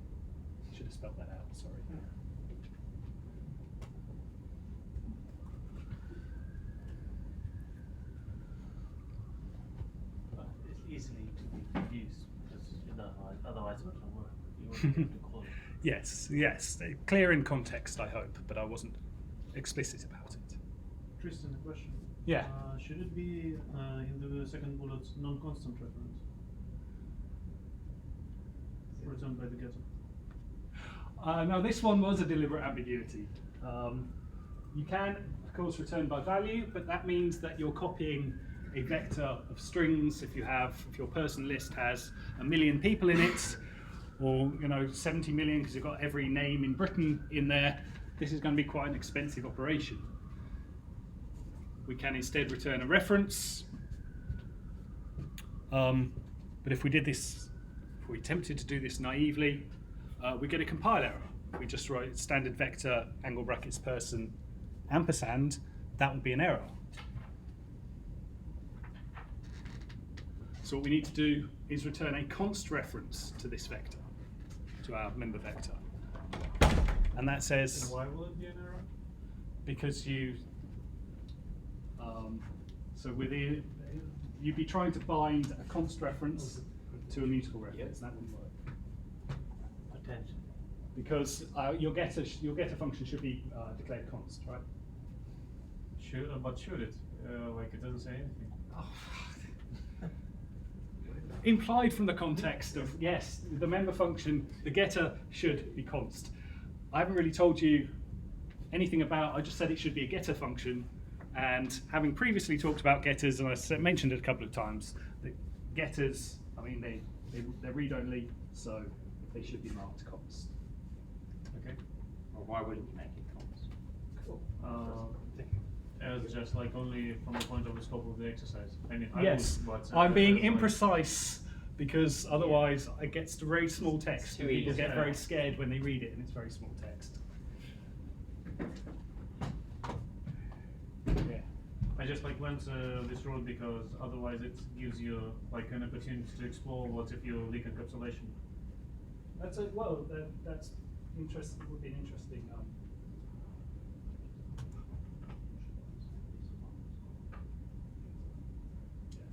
Should have spelled that out. Sorry. It's easily to be confused because otherwise it wouldn't work. You wouldn't be able to call it. Yes, yes, clear in context, I hope, but I wasn't explicit about it. Tristan, a question. Yeah. Should it be in the second bullet non-constant reference returned by the getter? No, this one was a deliberate ambiguity. You can, of course, return by value, but that means that you're copying a vector of strings. If your person list has 1 million people in it, or 70 million because you've got every name in Britain in there, this is going to be quite an expensive operation. We can instead return a reference. But if we attempted to do this naively, we get a compile error. We just write standard vector angle brackets person ampersand. That would be an error. So what we need to do is return a const reference to this vector, to our member vector. And that says... And why will it be an error? Because you'd be trying to bind a const reference to a mutable reference. That wouldn't work. Potentially. Because your getter function should be declared const, right? But should it? Like it doesn't say anything. Implied from the context of, yes, the member function, the getter should be const. I haven't really told you anything about, I just said it should be a getter function, and having previously talked about getters, and I mentioned it a couple of times, that getters, I mean, they're read-only, so they should be marked const. Okay. Well, why wouldn't you make it const? Cool. As just like only from the point of the scope of the exercise. I mean, Yes, I would, but, I'm being like- imprecise because otherwise it gets to very small text. Too And people easy. get very scared when they read it and it's very small text. Yeah. I just like went this road because otherwise it gives you like an opportunity to explore what if you leak encapsulation. That's that's interesting. Would be an interesting.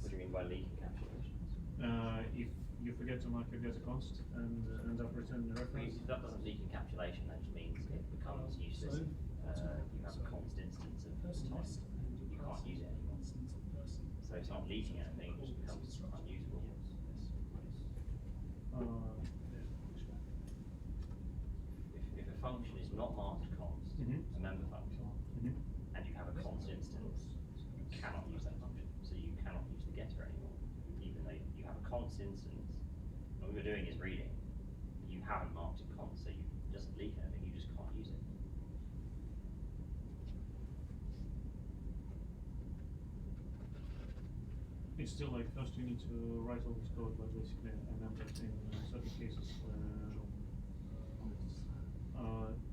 What do you mean by leak encapsulation? If you forget to mark your getter const and end up returning the reference. If that doesn't leak encapsulation, that just means it becomes useless. You have a const instance of type. You can't use it anymore. So it's not leaking anything, it just becomes unusable. If a function is not marked const, a member function, and you have a const instance, you cannot use that function. So you cannot use the getter anymore. Even though you have a const instance, what we're doing is reading. You haven't marked it const, so it doesn't leak anything, you just can't use it. It's still like first you need to write all this code, but basically I remember in certain cases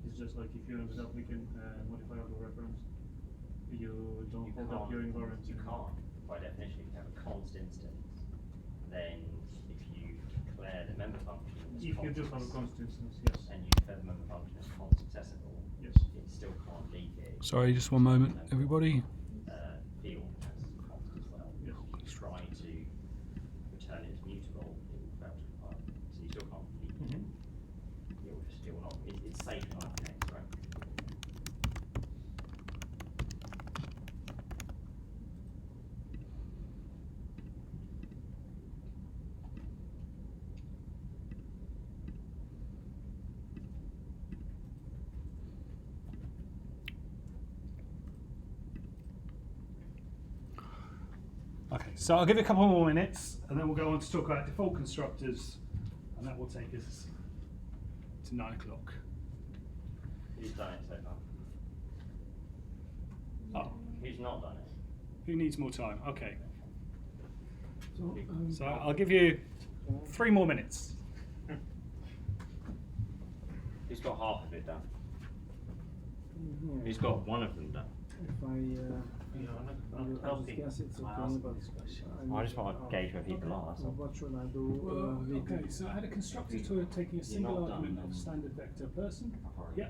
it's just like if you ended up leaking modifiable reference, you don't hold up your environment. You can't. By definition, if you have a const instance, then if you declare the member function as If you do have a const, const instance, yes. and you declare the member function as const accessible, Yes. it still can't leak it. Sorry, just one moment, everybody. Field as const as well. Yes. If you try to return it as mutable, it will fail to compile. So you still can't leak it. It will not. It's safe in Aggregates, right? so I'll give you a couple more minutes, and then we'll go on to talk about default constructors, and that will take us to 9 o'clock. Who's done it so far? Oh, Who's not done it? who needs more time? Okay, So, so I'll give you 3 more minutes. Who's got half of it done? here, Who's got one of them done? if I just guess it's okay, but I just want to gauge where people are. So what should I do? Okay, so I had a constructor tool taking a single not argument done, of standard vector person. Yeah,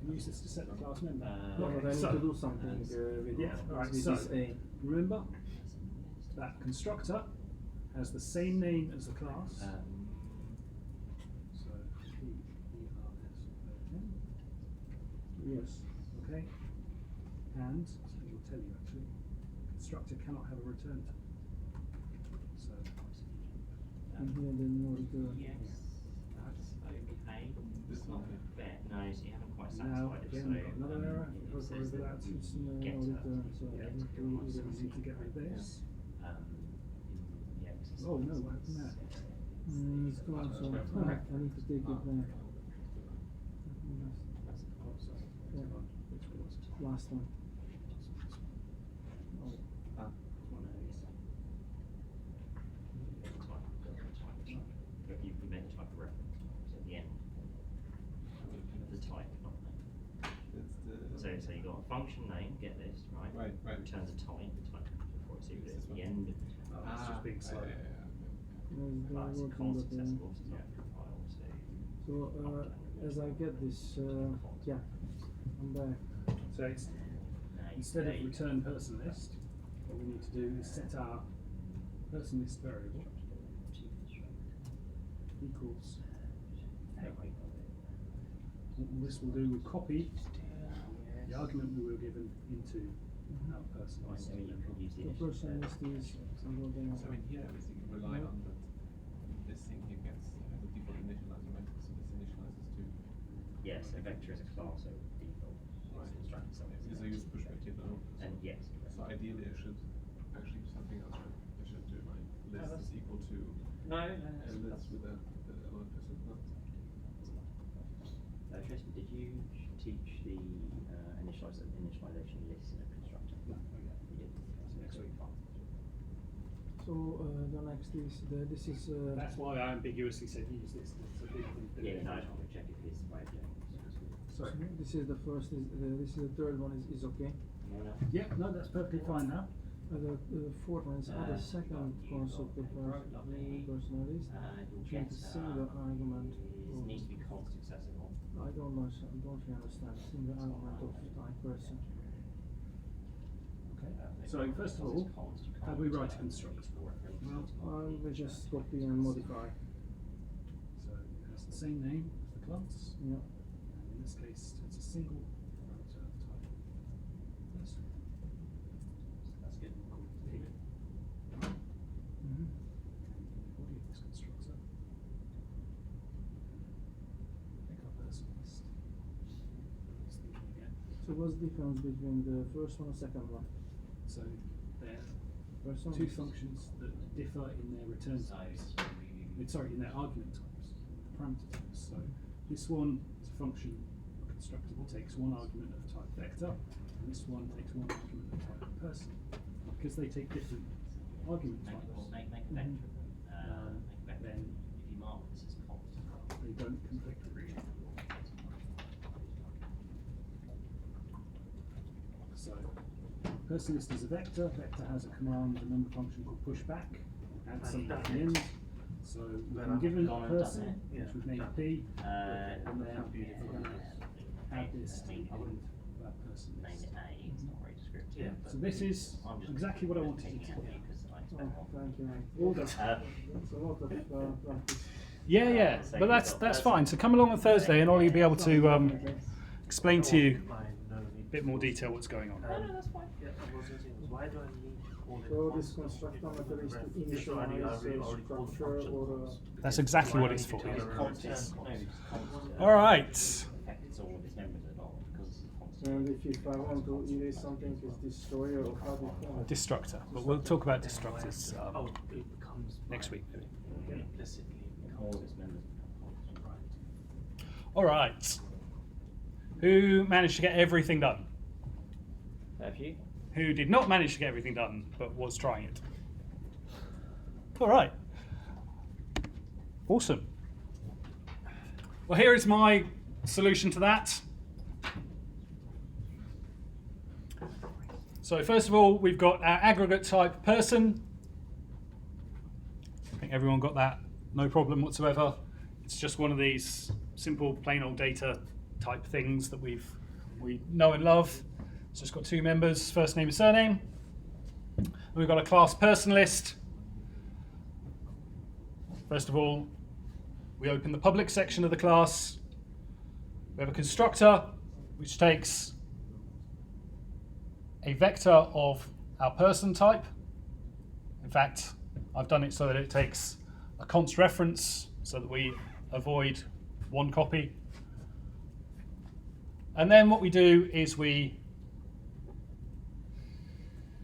and use this to set the class member. No, but I need so, to do something with yeah, alright, with so this A. remember that constructor has the same name as the class. So P-E-R-S-O-N. Yes. Okay, and it will tell you actually, constructor cannot have a return type. So And here then no return. Yes, that's okay. It's not fair. No, so you haven't quite now satisfied it. again, So we've got another error. it Because says over that that, It's you no get return, so yeah, I need to we either need to get rid of this. in the exercise. Oh no, what happened there? It's gone, so I need to take it back. Yeah, last one. You meant type of reference at the end. The type, not name. So you got a function name, get this, right? Right. Returns a type, the type before it's at the end. It's just being slow. Class Working, calls but, accessible, so it's not compiled, so. so as I get this, yeah, I'm back. So it's, instead of return person list, what we need to do is set our person list variable equals. What this will do will copy the argument we were given into our person list. I mean, you could use the The person list is somewhere there. So in here, everything you rely on that this thing here gets the default initializer method, so this initializes to. Yes, a vector is a class, so default. Right. Construct itself. Because I use push vector now. And yes. So ideally, I should actually do something else. Right? I should do my list is equal to No, a list with a allowed percent not. Tristan, did you teach the initialization list in a constructor? No, You did. So next week. So the next is this is. That's why I ambiguously said use this. It's a big thing. Yeah, no, I just want to check if his way of doing it. So this is the first. This is the third one. Is okay. No. Yeah, no, that's perfectly fine now. The fourth one is add a second concept of Lovely. personalist. You'll Change get a single argument. it needs to be const accessible. I don't know. Don't really understand. Single argument of type person. Okay. So first of all, how do we write a constructor? Well, We just copy and modify. so it has the same name as the class. Yeah. And in this case, it's a single parameter of type person. That's good. P. Mm-hmm. Body of this constructor. Pick up person list. Just thinking again. So what's the difference between the first one and second one? So there First are one two is- functions that differ in their return types. Sorry, in their argument types, parameter types. So this one is a function constructible, takes one argument of type vector, and this one takes one argument of type person. Because they take different argument types, Make a vector. Make a vector. then If you mark this as const. they don't conflict with each other. So person list is a vector. Vector has a command, a member function called pushback. Add something at the end. So we've been given a person, which we've named P, and then we're going to add this to the end of that person Name list. it A, it's not very descriptive. Yeah, but so this is I'm just exactly what I wanted taking you to it out do. because I Oh, expect one. thank you. All done. It's a lot of practice. Yeah, yeah, So but you've that's got that's person. fine. So come along on Thursday, and Ollie will be able to explain to you Fine, no a need bit to more force it. detail what's going on. Yeah, I was thinking, why do I need to call it So this const? constructor method is to This already- I initialize already a called the structure function or const. That's exactly Why what do I it's need to for. tell It's it const. return No, it's const. All right. Affects all of its members at all because it's const. And if I want to erase something, it's destroyer or how do you call it? Destructor. But we'll talk about destructors Oh, it becomes next week, maybe. implicitly becomes right. All right. Who managed to get everything done? Have you? Who did not manage to get everything done, but was trying it? All right. Awesome. Well, here is my solution to that. So first of all, we've got our aggregate type person. I think everyone got that, no problem whatsoever. It's just one of these simple plain old data type things that we know and love. It's just got two members, first name and surname. And we've got a class person list. First of all, we open the public section of the class. We have a constructor, which takes a vector of our person type. In fact, I've done it so that it takes a const reference so that we avoid one copy. And then what we do is we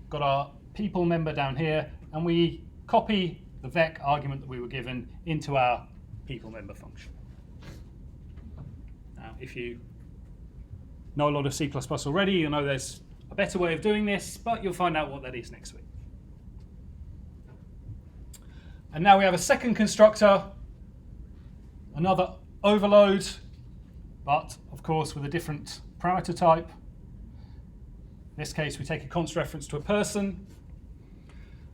got our people member down here, and we copy the vec argument that we were given into our people member function. Now, if you know a lot of C++ already, you know there's a better way of doing this, but you'll find out what that is next week. And now we have a second constructor, another overload, but of course with a different parameter type. In this case, we take a const reference to a person.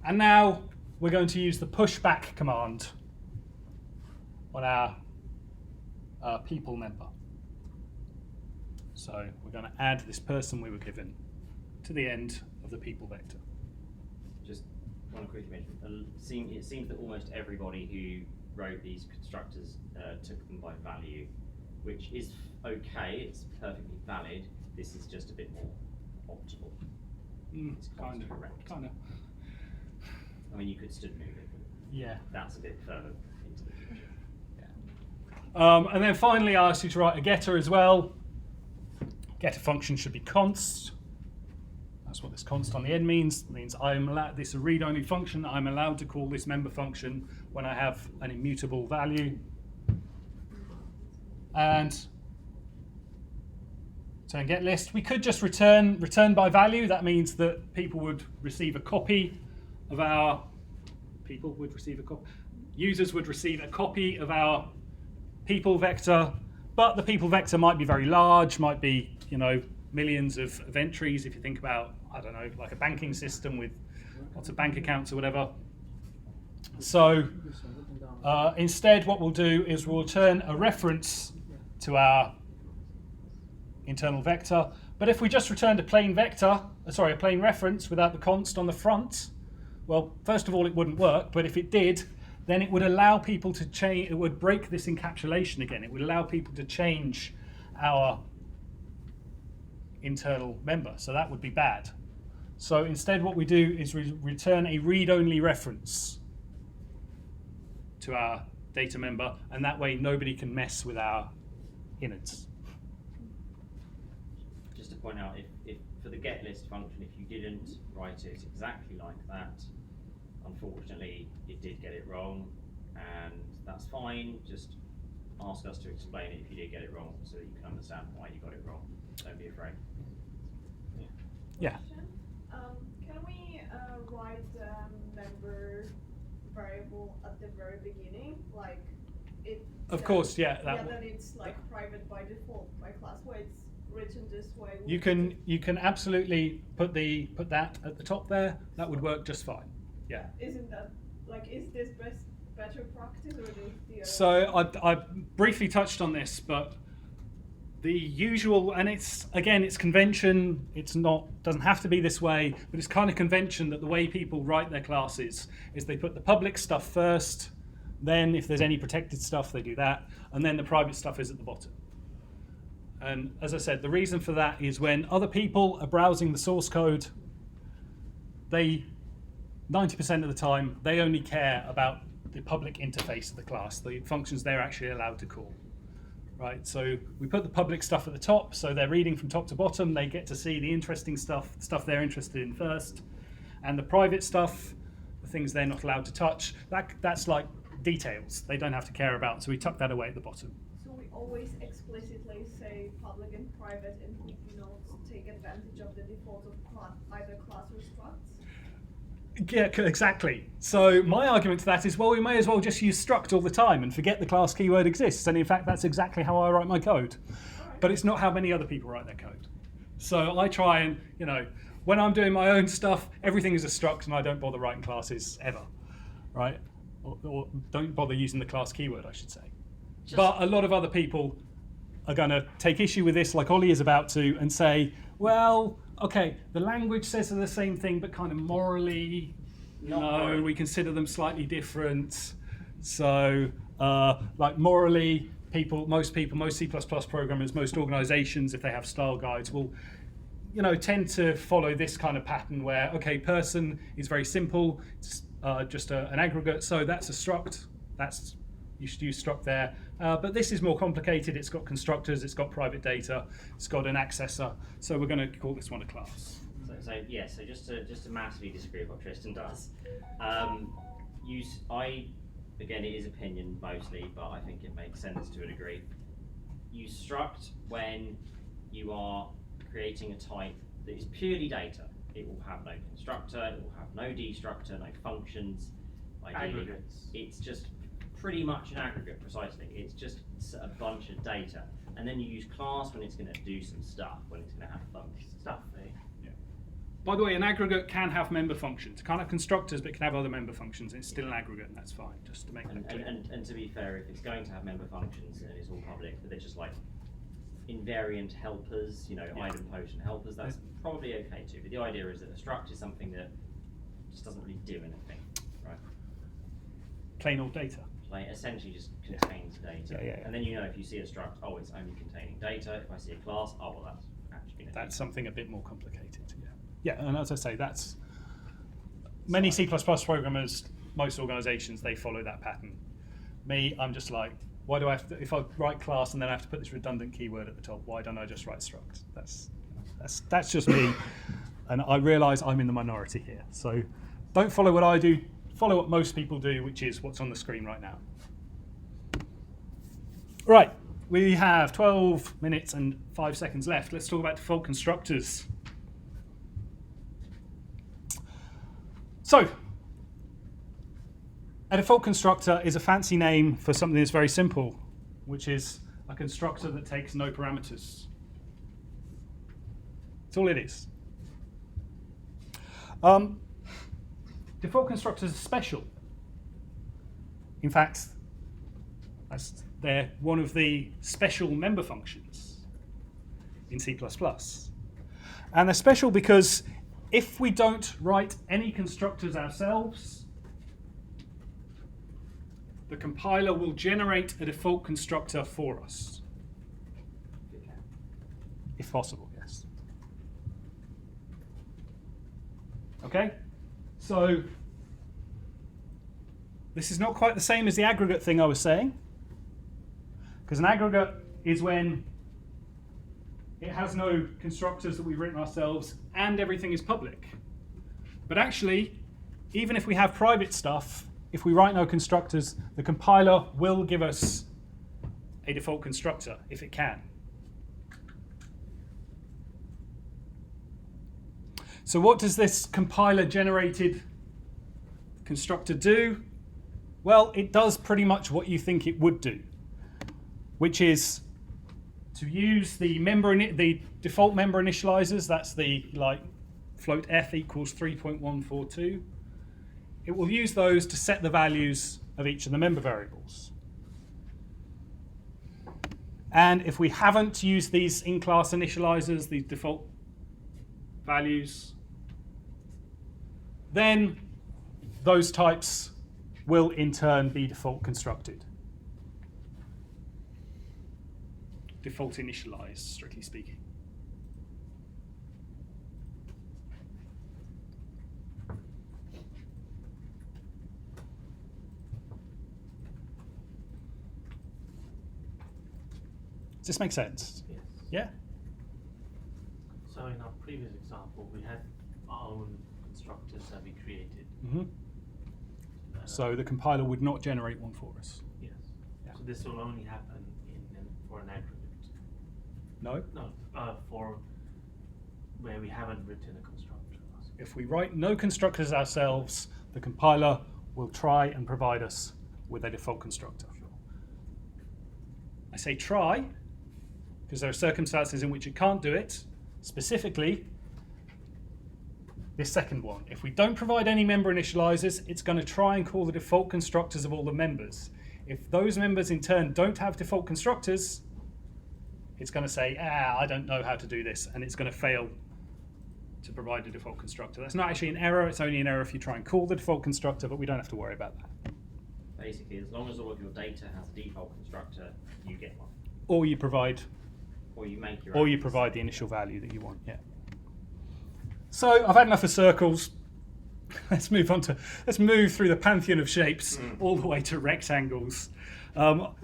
And now we're going to use the pushback command on our people member. So we're going to add this person we were given to the end of the people vector. Just want to quickly mention, it seems that almost everybody who wrote these constructors took them by value, which is okay, it's perfectly valid. This is just a bit more optimal. It's Kind of. correct. I mean, you could still move it, but Yeah. that's a bit further into the future. And then finally, I asked you to write a getter as well. Getter function should be const. That's what this const on the end means. It means I'm allowed, this is a read-only function. I'm allowed to call this member function when I have an immutable value. And so in get list, we could just return by value. That means that people would receive a copy of our users would receive a copy of our people vector, but the people vector might be very large, might be, millions of entries. If you think about, I don't know, like a banking system with lots of bank accounts or whatever. So instead, what we'll do is we'll return a reference to our internal vector. But if we just returned a plain reference without the const on the front, well, first of all, it wouldn't work. But if it did, then it would allow people to change. It would break this encapsulation again. It would allow people to change our internal member. So that would be bad. So instead, what we do is return a read-only reference to our data member, and that way nobody can mess with our innards. Just to point out, if for the getList function, if you didn't write it exactly like that, unfortunately, it did get it wrong, and that's fine. Just ask us to explain it if you did get it wrong, so that you can understand why you got it wrong. Don't be afraid. Yeah. Can we write the member variable at the very beginning, like it? Of course, yeah. Then it's like private by default. My class way it's written this way. You can absolutely put that at the top there. That would work just fine. Yeah. Isn't that is this better practice or the? So I briefly touched on this, but the usual, and it's convention. It's doesn't have to be this way, but it's kind of convention that the way people write their classes is they put the public stuff first, then if there's any protected stuff, they do that, and then the private stuff is at the bottom. And as I said, the reason for that is when other people are browsing the source code, 90% of the time, they only care about the public interface of the class, the functions they're actually allowed to call. right? So we put the public stuff at the top, so they're reading from top to bottom. They get to see the interesting stuff they're interested in first. And the private stuff, the things they're not allowed to touch, that's like details they don't have to care about. So we tuck that away at the bottom. So we always explicitly say public and private, and we do not take advantage of the default of either class or structs. Yeah, exactly. So my argument to that is, well, we may as well just use struct all the time and forget the class keyword exists. And in fact, that's exactly how I write my code. But it's not how many other people write their code. So I try and, when I'm doing my own stuff, everything is a struct, and I don't bother writing classes ever, right? Or don't bother using the class keyword, I should say. But a lot of other people are going to take issue with this, like Ollie is about to, and say, well, okay, the language says the same thing, but kind of morally, we consider them slightly different. So, like morally, most C++ programmers, most organizations, if they have style guides, will tend to follow this kind of pattern where, okay, person is very simple, it's just an aggregate, so that's a struct, you should use struct there. But this is more complicated, it's got constructors, it's got private data, it's got an accessor, so we're going to call this one a class. So just to massively disagree with what Tristan does, again, it is opinion mostly, but I think it makes sense to a degree. Use struct when you are creating a type that is purely data. It will have no constructor, it will have no destructor, no functions. Ideally, Aggregates. it's just pretty much an aggregate, precisely. It's just a bunch of data. And then you use class when it's going to do some stuff, when it's going to have functions. Stuff, eh? By the way, an aggregate can have member functions. It can't have constructors, but it can have other member functions. It's still an aggregate, and that's fine, just to make that clear. And to be fair, if it's going to have member functions and it's all public, but they're just like invariant helpers, idempotent helpers, that's probably okay too. But the idea is that a struct is something that just doesn't really do anything, right? Plain old data. Like essentially just contains data. Yeah. And then if you see a struct, it's only containing data. If I see a class, that's actually going to That's something a bit more complicated, Yeah, and as I say, that's many C++ programmers, most organizations, they follow that pattern. Me, I'm just like, why do I have to, if I write class and then I have to put this redundant keyword at the top, why don't I just write struct? That's just me, and I realize I'm in the minority here. So don't follow what I do, follow what most people do, which is what's on the screen right now. Right, we have 12 minutes and 5 seconds left. Let's talk about default constructors. So, a default constructor is a fancy name for something that's very simple, which is a constructor that takes no parameters. That's all it is. Default constructors are special. In fact, they're one of the special member functions in C++. And they're special because if we don't write any constructors ourselves, the compiler will generate a default constructor for us. If possible, yes. Okay? So, this is not quite the same as the aggregate thing I was saying, because an aggregate is when it has no constructors that we've written ourselves, and everything is public. But actually, even if we have private stuff, if we write no constructors, the compiler will give us a default constructor, if it can. So what does this compiler-generated constructor do? Well, it does pretty much what you think it would do, which is to use the default member initializers. That's the float f equals 3.142. It will use those to set the values of each of the member variables. And if we haven't used these in-class initializers, these default values, then those types will in turn be default constructed. Default initialized, strictly speaking. Does this make sense? Yes. Yeah? So in our previous example, we had our own constructors that we created. Mm-hmm. So the compiler would not generate one for us. Yes. Yeah. So this will only happen for an aggregate. No? No, for where we haven't written a constructor. If we write no constructors ourselves, the compiler will try and provide us with a default constructor. Sure. I say try, because there are circumstances in which it can't do it. Specifically, this second one. If we don't provide any member initializers, it's going to try and call the default constructors of all the members. If those members in turn don't have default constructors, it's going to say, I don't know how to do this, and it's going to fail to provide a default constructor. That's not actually an error, it's only an error if you try and call the default constructor, but we don't have to worry about that. Basically, as long as all of your data has a default constructor, you get one. Or you provide, Or you make your or own. you provide the initial value that you want, yeah. So I've had enough of circles. Let's move through the pantheon of shapes all the way to rectangles. I'll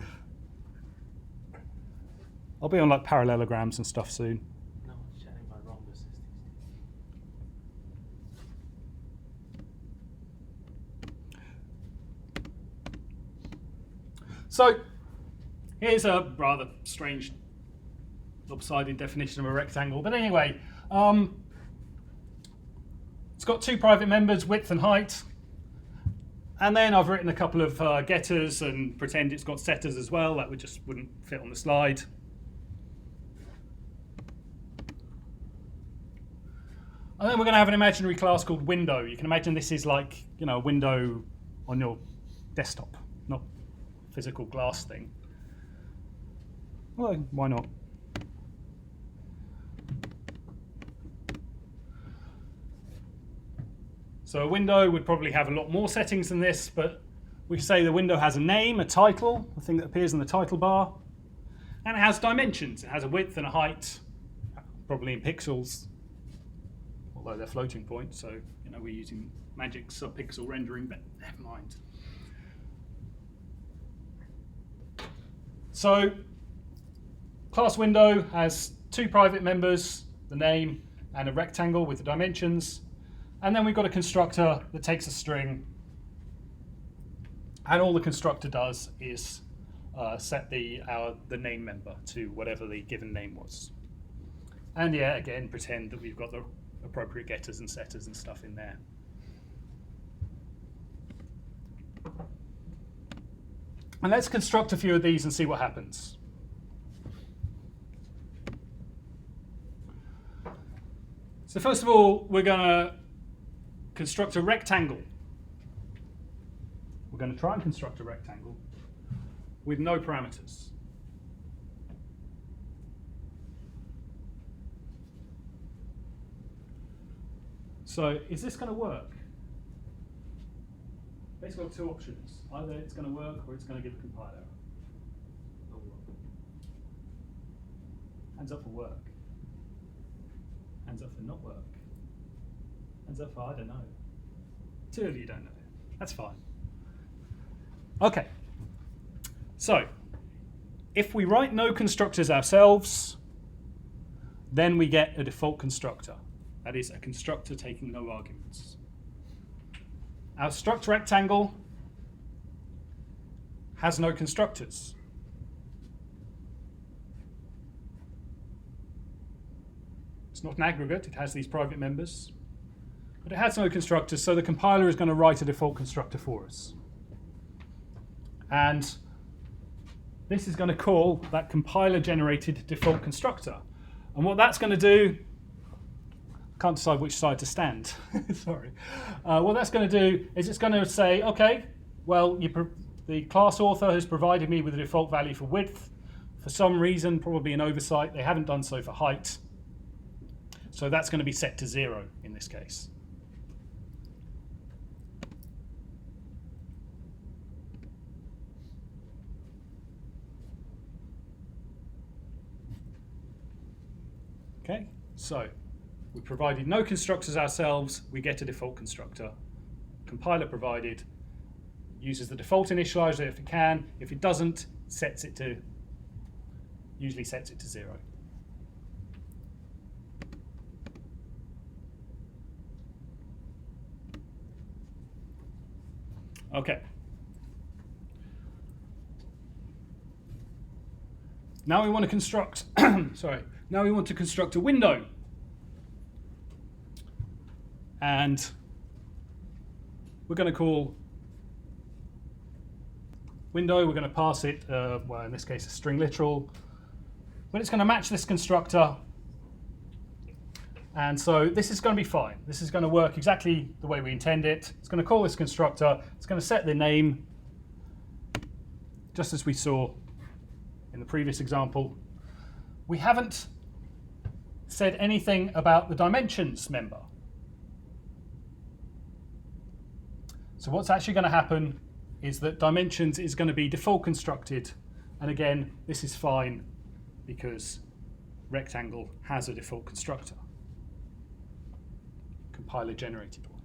be on like parallelograms and stuff soon. No one's chatting about rhombus systems. So here's a rather strange lopsided definition of a rectangle. But anyway, it's got two private members, width and height. And then I've written a couple of getters and pretend it's got setters as well. That wouldn't fit on the slide. And then we're going to have an imaginary class called window. You can imagine this is like, a window on your desktop, not a physical glass thing. Well, why not? So a window would probably have a lot more settings than this, but we say the window has a name, a title, the thing that appears in the title bar, and it has dimensions. It has a width and a height, probably in pixels, although they're floating point, so we're using magic subpixel rendering, but never mind. So class window has two private members, the name, and a rectangle with the dimensions. And then we've got a constructor that takes a string, and all the constructor does is set the name member to whatever the given name was. And yeah, again, pretend that we've got the appropriate getters and setters and stuff in there. And let's construct a few of these and see what happens. So first of all, we're going to construct a rectangle. We're going to try and construct a rectangle with no parameters. So is this going to work? Basically, we've got two options. Either it's going to work or it's going to give a compile error. Hands up for work. Hands up for not work. Hands up for I don't know. Two of you don't know. That's fine. Okay. So, if we write no constructors ourselves, then we get a default constructor. That is a constructor taking no arguments. Our struct rectangle has no constructors. It's not an aggregate, it has these private members. But it has no constructors, so the compiler is going to write a default constructor for us. And this is going to call that compiler-generated default constructor. And what that's going to do, I can't decide which side to stand, sorry. What that's going to do is it's going to say, okay, well, the class author has provided me with a default value for width. For some reason, probably an oversight, they haven't done so for height. So that's going to be set to 0 in this case. Okay, so we provided no constructors ourselves, we get a default constructor. Compiler provided, uses the default initializer if it can. If it doesn't, sets it to usually sets it to 0. Okay. Now we want to construct, sorry, now we want to construct a window. And we're going to call window, we're going to pass it, well, in this case, a string literal, but it's going to match this constructor. And so this is going to be fine. This is going to work exactly the way we intend it. It's going to call this constructor. It's going to set the name, just as we saw in the previous example. We haven't said anything about the dimensions member. So what's actually going to happen is that dimensions is going to be default constructed. And again, this is fine because rectangle has a default constructor. Compiler generated one.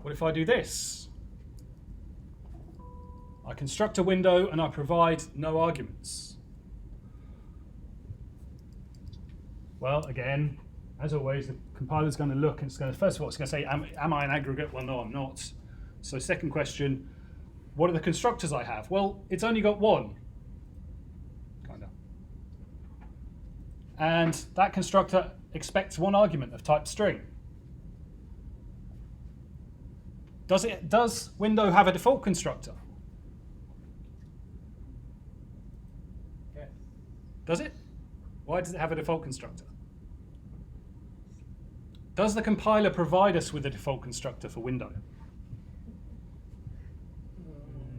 What if I do this? I construct a window and I provide no arguments. Well, again, as always, the compiler is going to look and it's going to, first of all, it's going to say, am I an aggregate? Well, no, I'm not. So second question, what are the constructors I have? Well, it's only got one, kind of. And that constructor expects one argument of type string. Does window have a default constructor? Yes. Does it? Why does it have a default constructor? Does the compiler provide us with a default constructor for window?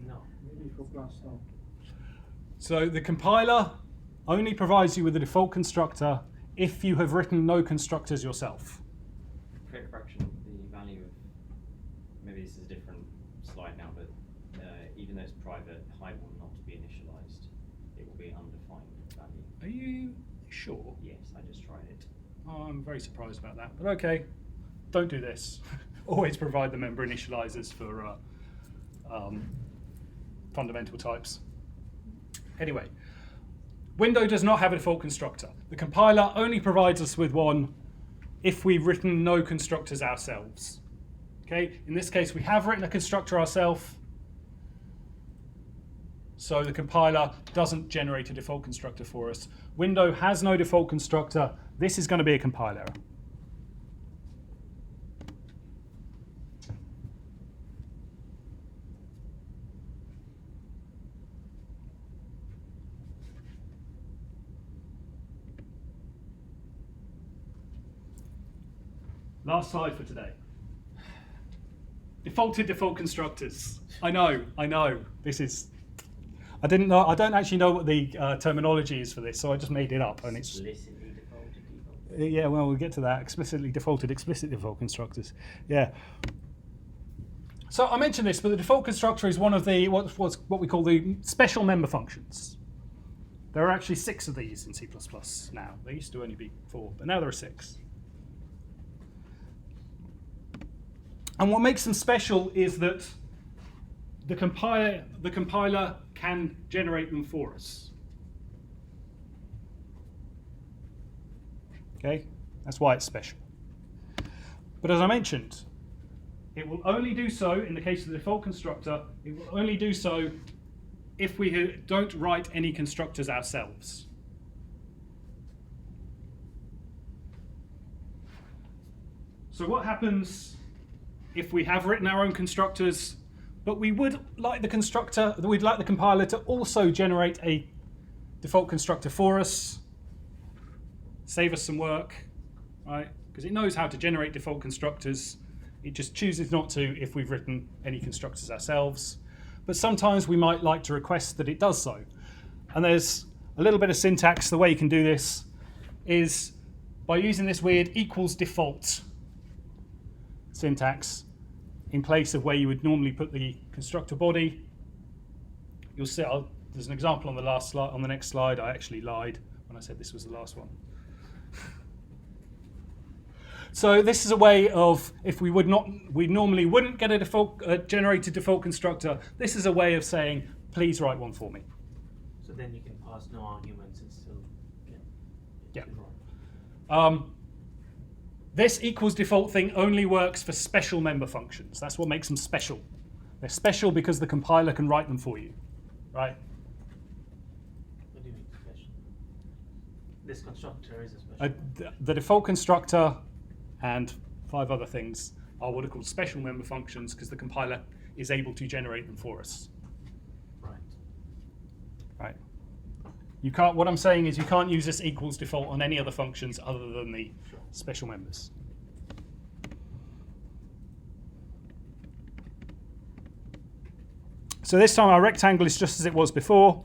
No. Maybe for class now. So the compiler only provides you with a default constructor if you have written no constructors yourself. Quick fraction of the value of, maybe this is a different slide now, but even though it's private, height will not be initialized. It will be undefined value. Are you sure? Yes, I just tried it. Oh, I'm very surprised about that, but okay, don't do this. Always provide the member initializers for fundamental types. Anyway, window does not have a default constructor. The compiler only provides us with one if we've written no constructors ourselves. Okay, in this case, we have written a constructor ourselves, so the compiler doesn't generate a default constructor for us. Window has no default constructor. This is going to be a compile error. Last slide for today. Defaulted default constructors. I know. This is, I don't actually know what the terminology is for this, so I just made it up, and it's Explicitly defaulted default. yeah. Well, we'll get to that. Explicitly defaulted, explicit default constructors. Yeah. So I mentioned this, but the default constructor is one of the what we call the special member functions. There are actually 6 of these in C++ now. There used to only be 4, but now there are 6. And what makes them special is that the compiler can generate them for us. Okay, that's why it's special. But as I mentioned, it will only do so, in the case of the default constructor, it will only do so if we don't write any constructors ourselves. So what happens if we have written our own constructors, but we would like the compiler to also generate a default constructor for us, save us some work, right? Because it knows how to generate default constructors. It just chooses not to if we've written any constructors ourselves. But sometimes we might like to request that it does so. And there's a little bit of syntax. The way you can do this is by using this weird equals default syntax in place of where you would normally put the constructor body. You'll see, there's an example on the last slide. On the next slide, I actually lied when I said this was the last one. So this is a way of, if we normally wouldn't get a default generated default constructor. This is a way of saying, please write one for me. So then you can pass no arguments and still get Yeah. it wrong. This equals default thing only works for special member functions. That's what makes them special. They're special because the compiler can write them for you, right? What do you mean special? This constructor is a special. The default constructor and 5 other things are what are called special member functions because the compiler is able to generate them for us. Right. Right. You can't. What I'm saying is you can't use this equals default on any other functions other than the special members. So this time our rectangle is just as it was before.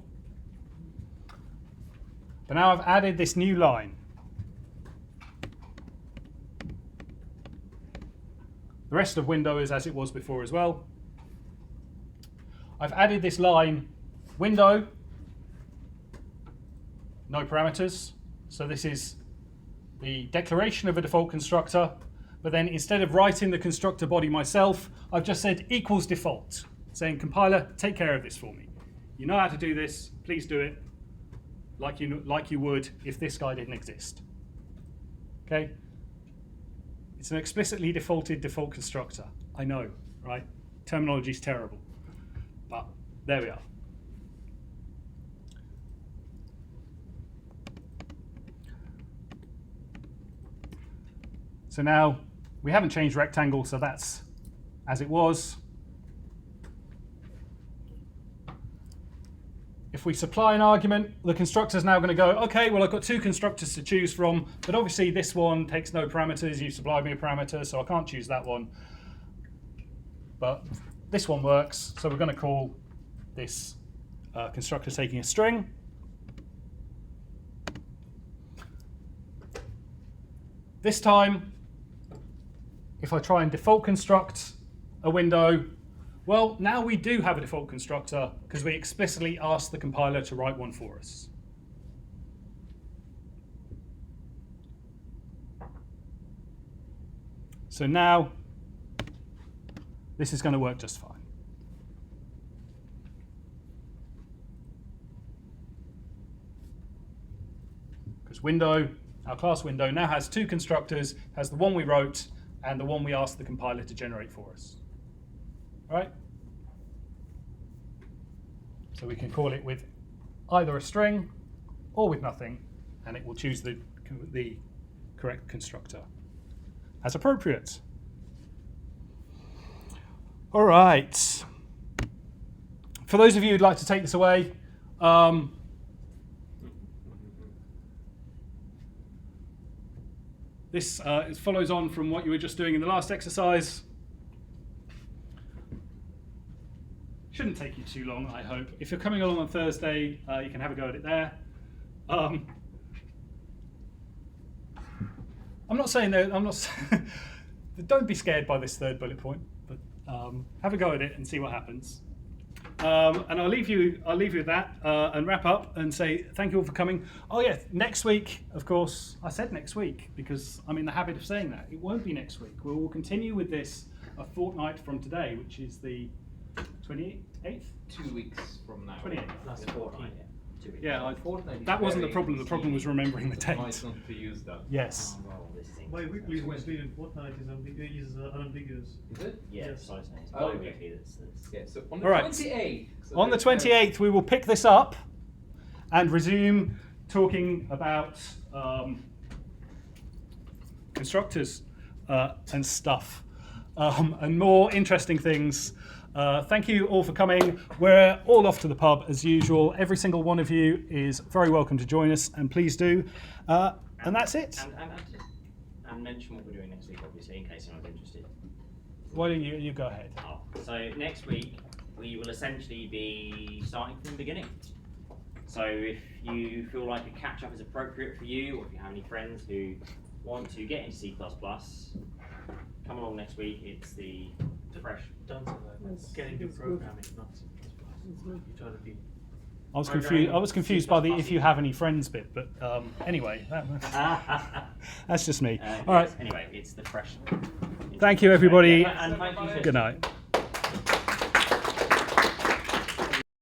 But now I've added this new line. The rest of window is as it was before as well. I've added this line window, no parameters. So this is the declaration of a default constructor, but then instead of writing the constructor body myself, I've just said equals default, saying compiler, take care of this for me. You know how to do this, please do it like you would if this guy didn't exist. Okay? It's an explicitly defaulted default constructor. I know, right? Terminology's terrible, but there we are. So now we haven't changed rectangle, so that's as it was. If we supply an argument, the constructor is now going to go, okay, well, I've got 2 constructors to choose from, but obviously this one takes no parameters. You supplied me a parameter, so I can't choose that one. But this one works, so we're going to call this constructor taking a string. This time, if I try and default construct a window, well, now we do have a default constructor because we explicitly asked the compiler to write one for us. So now, this is going to work just fine. Because window, our class window, now has 2 constructors, has the one we wrote and the one we asked the compiler to generate for us. All right? So we can call it with either a string or with nothing, and it will choose the correct constructor as appropriate. All right. For those of you who'd like to take this away, this follows on from what you were just doing in the last exercise. Shouldn't take you too long, I hope. If you're coming along on Thursday, you can have a go at it there. I'm not saying that. Don't be scared by this 3rd bullet point, but have a go at it and see what happens. And I'll leave you with that and wrap up and say thank you all for coming. Oh yeah, next week, of course. I said next week because I'm in the habit of saying that. It won't be next week. We will continue with this a fortnight from today, which is the 28th? 2 weeks from now. 28th. That's 14. 2 weeks. Yeah, Fortnite that is wasn't the very problem. The problem was remembering the date. Nice not to use that. Yes. Oh, well, this is Bi-weekly is Wednesday and fortnight is unambiguous. Is it? Yeah, Yes. precisely. It's Oh, okay. bi-weekly that's Yeah, so on the All right. 28th. So On the there's 28th, we will pick this up and resume talking about constructors and stuff and more interesting things. Thank you all for coming. We're all off to the pub as usual. Every single one of you is very welcome to join us, and please do. And that's it. And mention what we're doing next week, obviously, in case anyone's interested. Why don't you go ahead? Oh, so next week we will essentially be starting from the beginning. So if you feel like a catch-up is appropriate for you, or if you have any friends who want to get into C++, come along next week. It's the fresh. Don't say that. Yes, Getting good it's good. programming, not C++. It's good. You try to be I was confused by the if you have any friends bit, but anyway, that's just me. All right. Anyway, it's the fresh. Thank you, everybody. And thank you, Good night.